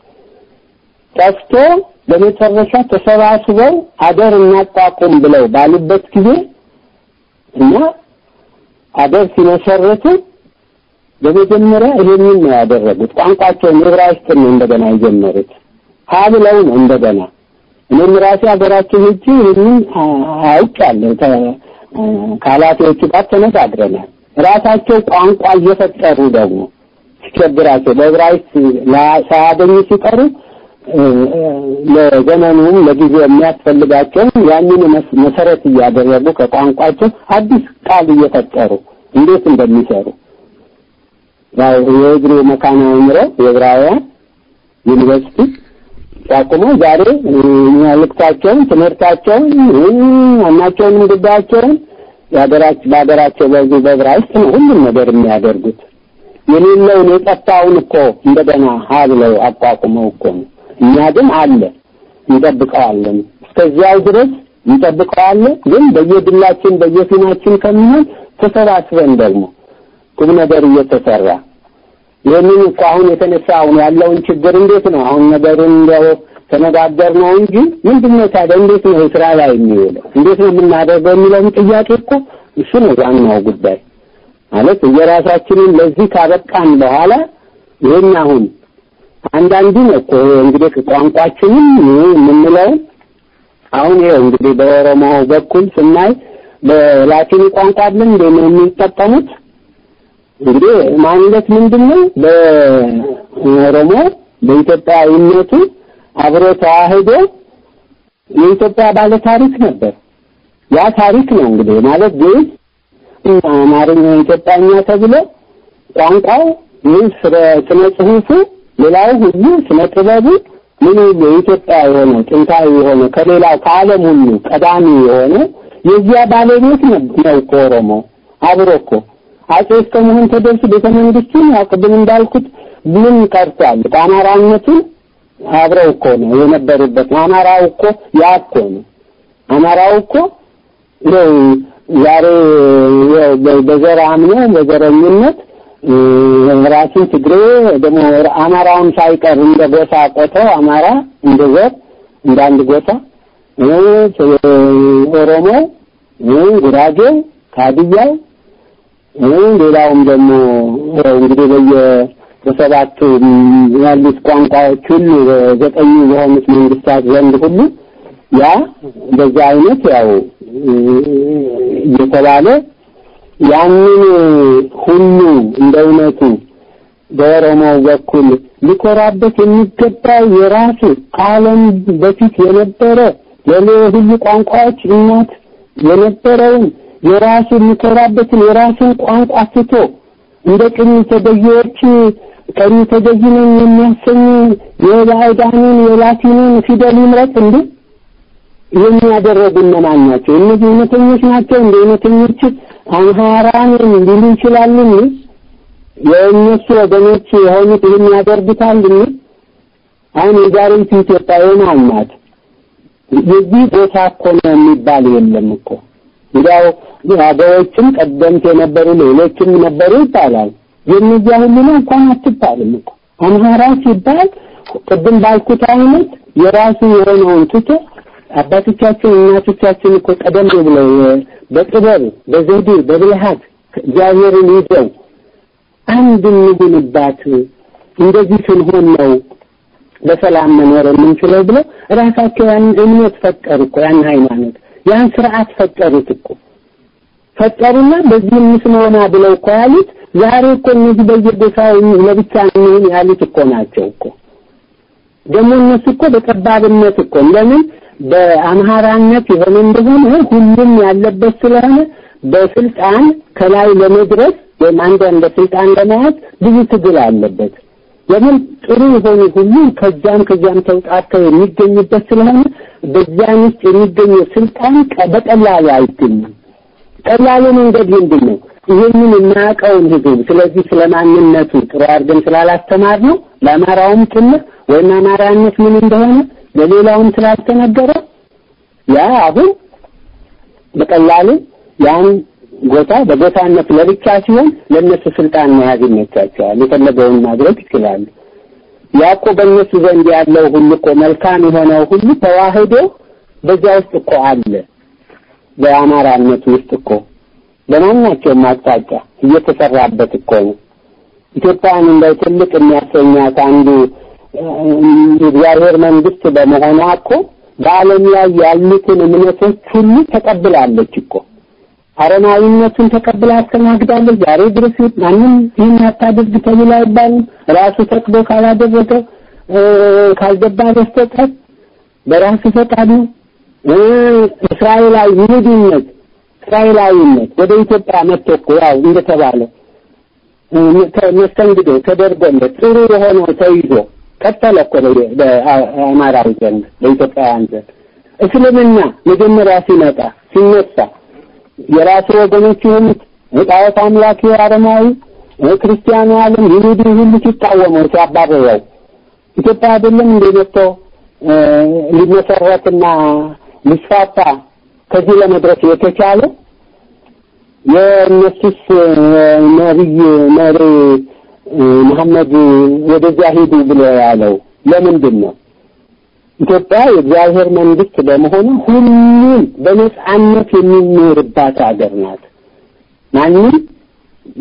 ጠፍቶ በመጨረሻ ተሰባስበው አገር እናቋቁም ብለው ባሉበት ጊዜ እና አገር ሲመሰረቱ በመጀመሪያ ይሄንን ነው ያደረጉት። ቋንቋቸውን ዕብራይስጥ ነው እንደገና የጀመሩት። ሀብለው ነው እንደገና እኔም ራሴ ሀገራችን ሄጄ ይሄንን አውቃለሁ። ካላቶቹ ጋር ተነጋግረናል። ራሳቸው ቋንቋ እየፈጠሩ ደግሞ ሲቸግራቸው በዕብራይስጥ ሳያገኙ ሲቀሩ ለዘመኑም ለጊዜው የሚያስፈልጋቸው ያንን መሰረት እያደረጉ ከቋንቋቸው አዲስ ቃል እየፈጠሩ እንዴት እንደሚሰሩ ያው የዕብሩ መካነ አእምሮ የዕብራውያን ዩኒቨርሲቲ ያቆመው ዛሬ መልእክታቸውን ትምህርታቸውን እናቸውን ጉዳያቸውን በሀገራቸው በዚህ በዕብራይስጥ ነው ሁሉም ነገር የሚያደርጉት። የሌለውን የጠፋውን እኮ እንደገና ሀብለው አቋቁመው እኮ ነው። እኛ ግን አለ እንጠብቀዋለን፣ እስከዚያው ድረስ እንጠብቀዋለን። ግን በየግላችን በየፊናችን ከሚሆን ተሰባስበን ደግሞ ቁም ነገር እየተሰራ ይህንን እኮ አሁን የተነሳውን ያለውን ችግር እንዴት ነው አሁን ነገሩን እንደው ተነጋገርነው እንጂ ምንድነው ታዲያ እንዴት ነው ስራ ላይ የሚውለው እንዴት ነው የምናደርገው የሚለውን ጥያቄ እኮ እሱ ነው ዋናው ጉዳይ። ማለት የራሳችንን ለዚህ ካበቃን በኋላ ይሄን አሁን አንዳንዱ ነው እኮ እንግዲህ ቋንቋችንን የምንለው አሁን ይሄ እንግዲህ በኦሮሞ በኩል ስናይ በላቲን ቋንቋ አይደለም እንደሚጠቀሙት እንግዲህ ማለት ምንድነው በኦሮሞ በኢትዮጵያዊነቱ አብሮ ተዋህዶ የኢትዮጵያ ባለ ታሪክ ነበር። ያ ታሪክ ነው እንግዲህ ማለት ግን አማርኛ ኢትዮጵያኛ ተብሎ ቋንቋው ስነ ጽሁፉ ሌላው ሁሉ ስነ ጥበቡ ምን የኢትዮጵያ የሆነ ጥንታዊ የሆነ ከሌላው ከዓለም ሁሉ ቀዳሚ የሆነ የዚያ ባለቤት ነው ኦሮሞ አብሮ እኮ አጼ እስከመሆን ተደርሶ ቤተመንግስቱን ያቀደም እንዳልኩት ምን ቀርቷል። አማራነቱ አብረው እኮ ነው የነበሩበት። አማራው እኮ ያኮ ነው አማራው እኮ ነው ዛሬ በዘር አምኖ በዘረኝነት ራሱን ትግሬ ደግሞ አማራውን ሳይቀር እንደ ጎሳ ቆጥረው አማራ እንደ ዘር እንደ አንድ ጎሳ ኦሮሞ ጉራጌው ካድያው ሌላውም ደግሞ እንግዲህ በሰባቱ ያሉት ቋንቋዎች ሁሉ ዘጠኝ የሆኑት መንግስታት ዘንድ ሁሉ ያ በዛ አይነት ያው የተባለ ያንን ሁሉ እንደውነቱ በኦሮሞ በኩል ሊኮራበት የሚገባው የራሱ ዓለም በፊት የነበረ ለሁሉ ቋንቋዎች እናት የነበረውን የራሱ ሊኮራበትን የራሱን ቋንቋ ትቶ እንደ ቅኝ ተገዢዎች ቀኝ ተገዢንን የሚያሰኝ የባዕዳንን የላቲንን ፊደል ይምረጥ እንዴ? የሚያደርጉ እነማን ናቸው? እነዚህ እውነተኞች ናቸው? እንደ እውነተኞች አማራን ሊሉ ይችላሉ? የእነሱ ወገኖች የሆኑት ይህን ያደርጉታል? አሁን የዛሬቱ ኢትዮጵያ የማን ናት? የዚህ ቦታ እኮ ነው የሚባል የለም እኮ ያው አገሮችም ቀደምት የነበሩ ሌሎችም ነበሩ ይባላል። የነዚያ ሁሉ እንኳን አትባልም እኮ አማራ ሲባል ቅድም ባልኩት አይነት የራሱ የሆነውን ትቶ አባቶቻችን እናቶቻችን እኮ ቀደም ብለው በጥበብ በዘዴ በብልሃት እግዚአብሔርን ይዘው አንድ ንጉንባት እንደዚህ ስንሆን ነው በሰላም መኖር የምንችለው ብለው ራሳቸው ያን እምነት ፈጠሩ እኮ ያን ሃይማኖት ያን ስርዓት ፈጠሩት እኮ ፈጠሩና በዚህ ምስማማ ብለው እኮ ያሉት ዛሬ እኮ እነዚህ በየቦታው ለብቻ ነው ያሉት እኮ ናቸው እኮ ደግሞ እነሱ እኮ በጠባብነት እኮ ለምን በአማራነት የሆነ እንደሆነ ሁሉም ያለበት ስለሆነ በስልጣን ከላይ ለመድረስ በማንደን በስልጣን ለመያዝ ብዙ ትግል አለበት። ለምን ጥሩ የሆነ ሁሉ ከዛም ተውጣጣው የሚገኝበት ስለሆነ በዛን ውስጥ የሚገኘው ስልጣን በቀላሉ አይገኝም። ቀላሉ መንገድ ምንድነው? ይሄንን እናቀውን ህዝብ ስለዚህ ስለማንነቱ ጥሩ አድርገን ስላላስተማር ነው ለአማራውም ጭምር ወይና አማራነት ምን እንደሆነ ለሌላውም ስላልተነገረ ያ አሁን በቀላሉ ያን ጎታ በጎታነት ለብቻ ሲሆን ለነሱ ስልጣን መያዝ ይመቻቸዋል። የፈለገውን ማድረግ ይችላሉ። ያቆ በእነሱ ዘንድ ያለው ሁሉ እኮ መልካም የሆነው ሁሉ ተዋህዶ በዛ ውስጥ እኮ አለ። በአማራነት ውስጥ እኮ በማናቸውም አቅጣጫ እየተሰራበት እኮ ነው። ኢትዮጵያን እንደ ትልቅ የሚያሰኛት አንዱ የእግዚአብሔር መንግስት በመሆኗ እኮ በዓለም ላይ ያሉትን እምነቶች ሁሉ ተቀብላለች እኮ። አረማዊነቱን ተቀብላ አስተናግዳለች። ዛሬ ድረስ ማንም ይህን አታድርግ ተብሎ አይባልም። ራሱ ፈቅዶ ካላደረገ ካልገባ በስተቀር በራሱ ፈቃድ ነው። እስራኤላዊነት ወደ ኢትዮጵያ መጥቶ እኮ ያው እንደተባለ መስተንግዶ ተደርጎለት ጥሩ የሆነው ተይዞ ቀጠለ እኮ በአማራው ዘንድ በኢትዮጵያውያን ዘንድ። እስልምና መጀመሪያ ሲነሳ የራሱ ወገኖች የሆኑት ጣዖት አምላኪ አረማዊ ክርስቲያኑ ዓለም ይሁዲ ሁሉ ሲቃወመው ሲያባረረው ኢትዮጵያ አይደለም እንደመጣ ሊመሰረትና ሊስፋፋ ከዚህ ለመድረስ የተቻለ የነሱስ ነብይ መሐመድ ወደዚያ ሄዱ ብሎ ያለው ለምንድን ነው? ኢትዮጵያ የእግዚአብሔር መንግስት በመሆኑ ሁሉም በነጻነት የሚኖርባት ሀገር ናት። ማንም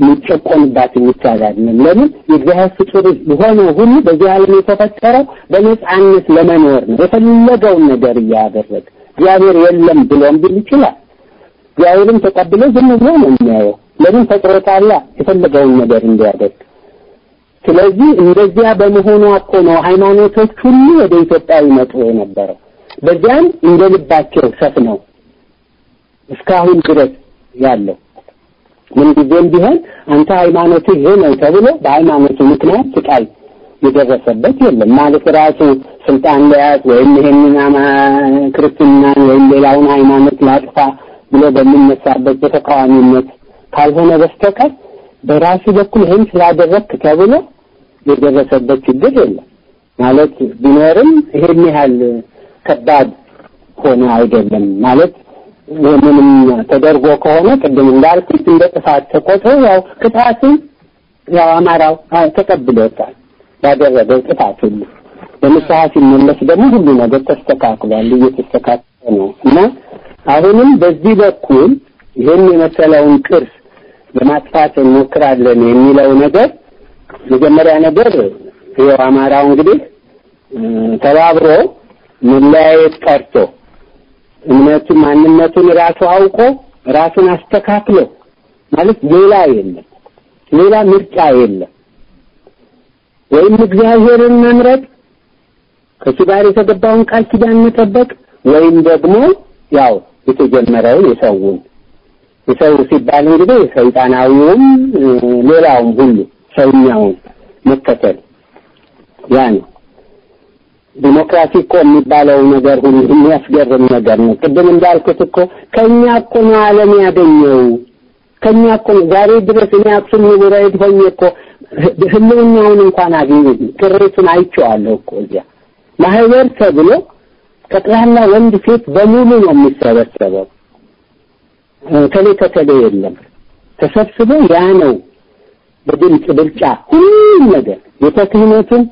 ሊጨቆንባት ይቻላል። ለምን? የእግዚአብሔር ፍጡር የሆነ ሁሉ በዚህ ዓለም የተፈጠረው በነጻነት ለመኖር ነው። የፈለገውን ነገር ያደረገ እግዚአብሔር የለም ብሎም ቢል ይችላል። እግዚአብሔርን ተቀብሎ ዝም ብሎ ነው የሚያየው። ለምን? ፈጥሮታል የፈለገውን ነገር እንዲያደርግ። ስለዚህ እንደዚያ በመሆኑ እኮ ነው ሃይማኖቶች ሁሉ ወደ ኢትዮጵያ ይመጡ የነበረው። በዚያም እንደልባቸው ሰፍነው እስካሁን ድረስ ያለው ምን ጊዜም ቢሆን አንተ ሃይማኖት ይሄ ነው ተብሎ በሃይማኖቱ ምክንያት ስቃይ የደረሰበት የለም። ማለት ራሱ ስልጣን ለያዝ ወይም ይሄንን ክርስትናን ወይም ሌላውን ሃይማኖት ላጥፋ ብሎ በሚነሳበት በተቃዋሚነት ካልሆነ በስተቀር በራሱ በኩል ይሄን ስላደረክ ተብሎ የደረሰበት ችግር የለም። ማለት ቢኖርም ይሄን ያህል ከባድ ሆነ አይደለም። ማለት ምንም ተደርጎ ከሆነ ቅድም እንዳልኩት እንደ ጥፋት ተቆጥሮ ያው ቅጣቱን ያው አማራው ተቀብሎታል ያደረገው ጥፋት ሁሉ። በምሳሌ ሲመለስ ደግሞ ሁሉ ነገር ተስተካክሏል እየተስተካከለ ነው። እና አሁንም በዚህ በኩል ይሄን የመሰለውን ቅርስ ለማጥፋት እንሞክራለን የሚለው ነገር መጀመሪያ ነገር ይኸው አማራው እንግዲህ ተባብሮ መለያየት ቀርቶ እምነቱን ማንነቱን ራሱ አውቆ ራሱን አስተካክሎ ማለት ሌላ ምርጫ የለም። ወይም እግዚአብሔርን መምረጥ ከሱ ጋር የተገባውን ቃል ኪዳን መጠበቅ ወይም ደግሞ ያው የተጀመረውን የሰው ሲባል እንግዲህ ሰይጣናዊውም ሌላውም ሁሉ ሰውኛውን መከተል ያ ነው። ዲሞክራሲ እኮ የሚባለው ነገር ሁሉ የሚያስገርም ነገር ነው። ቅድም እንዳልኩት እኮ ከኛ እኮ ነው ዓለም ያገኘው። ከኛ እኮ ዛሬ ድረስ እኔ አክሱም ዩኒቨርሲቲ ሆኜ እኮ ህልውናውን እንኳን አግኝቼ ቅሬቱን አይቼዋለሁ እኮ እዚያ ማህበር ተብሎ ጠቅላላ ወንድ ሴት በሙሉ ነው የሚሰበሰበው። ከሌ የለም ተሰብስቦ ያ ነው በድምጽ ብልጫ ሁሉ ነገር የተክህነቱን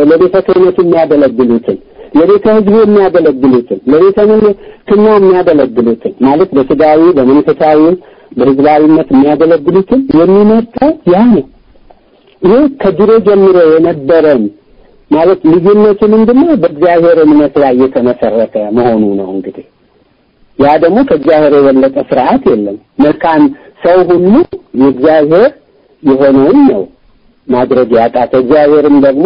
ለቤተ ክህነቱ የሚያገለግሉትን ለቤተ ህዝቡ የሚያገለግሉትን ለቤተ ክህነቱ የሚያገለግሉትን ማለት በስጋዊ በመንፈሳዊ በህዝባዊነት የሚያገለግሉትን የሚመርጠው ያ ነው። ይሄ ከድሮ ጀምሮ የነበረን ማለት ልዩነቱ ምንድነው? በእግዚአብሔር እምነት ላይ የተመሰረተ መሆኑ ነው። እንግዲህ ያ ደግሞ ከእግዚአብሔር የበለጠ ስርዓት የለም። መልካም ሰው ሁሉ የእግዚአብሔር የሆነውን ነው ማድረግ ያቃተ። እግዚአብሔርም ደግሞ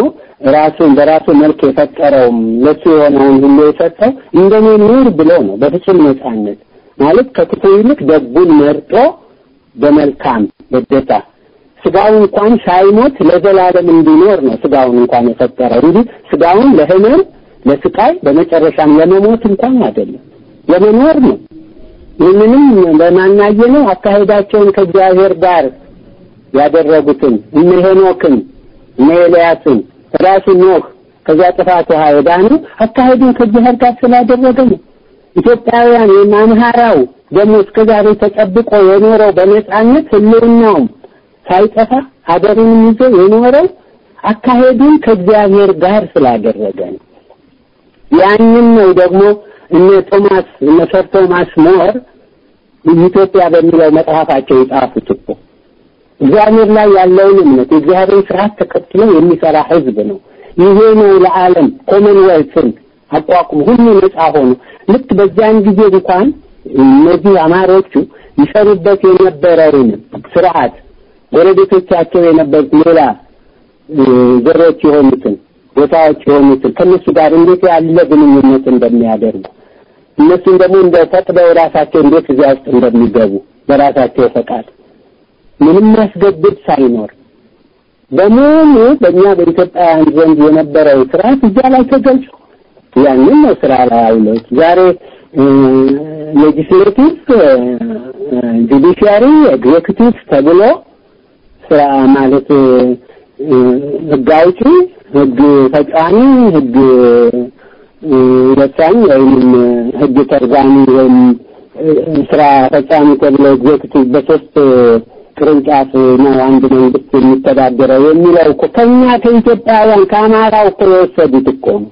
ራሱን በራሱ መልክ የፈጠረውም ለሱ የሆነውን ሁሉ የሰጠው እንደኔ ኑር ብሎ ነው በፍጹም ነፃነት ማለት ከክፉ ይልቅ ደጉን መርጦ በመልካም በደታ ስጋውን እንኳን ሳይሞት ለዘላለም እንዲኖር ነው ስጋውን እንኳን የፈጠረው እንጂ ስጋውን ለህመም ለስቃይ በመጨረሻም ለመሞት እንኳን አይደለም ለመኖር ነው። ይህንንም በማናየነው አካሄዳቸውን ከእግዚአብሔር ጋር ያደረጉትን እነ ሄኖክን እነ ኤልያስን ራሱ ኖህ ከዛ ጥፋት ያዳኑ አካሄዱን ከእግዚአብሔር ጋር ስላደረገ ነው። ኢትዮጵያውያን የማንሃራው ደግሞ እስከዛሬ ተጠብቆ የኖረው በነፃነት ህልውናው ሳይጠፋ ሀገሩን ይዞ የኖረው አካሄዱን ከእግዚአብሔር ጋር ስላደረገ ነው። ያንን ነው ደግሞ እነ ቶማስ ሞር ኢትዮጵያ በሚለው መጽሐፋቸው የጻፉት እኮ እግዚአብሔር ላይ ያለውን እምነት የእግዚአብሔር ስርዓት ተከትሎ የሚሰራ ህዝብ ነው። ይሄ ነው ለዓለም ኮመንዌልትን አቋቁሞ ሁሉ ነፃ ሆኖ ልክ በዛን ጊዜ እንኳን እነዚህ አማሮቹ ይሰሩበት የነበረውን ስርዓት ጎረቤቶቻቸው የነበሩት ሌላ ዘሮች የሆኑትን ቦታዎች የሆኑትን ከነሱ ጋር እንዴት ያለ ግንኙነት እንደሚያደርጉ እነሱን ደግሞ እንደፈቅደው ራሳቸው እንዴት እዚያ ውስጥ እንደሚገቡ በራሳቸው ፈቃድ ምንም ማስገደድ ሳይኖር በሙሉ በእኛ በኢትዮጵያውያን ዘንድ የነበረው ስርዓት እዚያ ላይ ተገልጾ ያንን ነው ስራ ላይ አውሎት ዛሬ ሌጂስሌቲቭ ጁዲሻሪ ኤግዜኪቲቭ ተብሎ ስራ ማለት ህግ አውጪ ህግ ፈጻሚ ህግ ወሳኝ ወይም ህግ ተርጓሚ ወይም ስራ ፈጻሚ ተብሎ ኤግዜኪቲቭ በሶስት ቅርንጫፍ ነው አንድ መንግስት የሚተዳደረው የሚለው እኮ ከኛ ከኢትዮጵያውያን ከአማራው እኮ የወሰዱት እኮ ነው።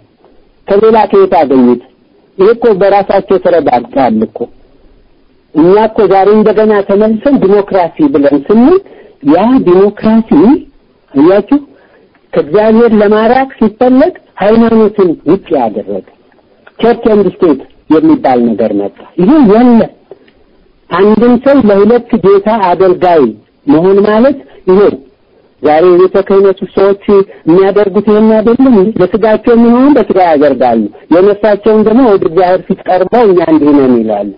ከሌላ ከየት አገኙት? ይሄ እኮ በራሳቸው ተረዳድተዋል እኮ። እኛ እኮ ዛሬ እንደገና ተመልሰን ዲሞክራሲ ብለን ስንል ያ ዲሞክራሲ አያችሁ ከእግዚአብሔር ለማራቅ ሲፈለግ ሃይማኖትን ውጭ ያደረገ ቸርች ኤንድ ስቴት የሚባል ነገር መጣ። ይሄ የለም። አንድን ሰው ለሁለት ጌታ አገልጋይ መሆን ማለት ይሄ ዛሬ የተከነቱ ሰዎች የሚያደርጉት ይሄን አይደለም። ለስጋቸው ምን ሆነ በስጋ ያደርጋሉ። የነፍሳቸውን ደግሞ ወደ እግዚአብሔር ፊት ቀርበው እኛ እንዲህ ነን ይላሉ።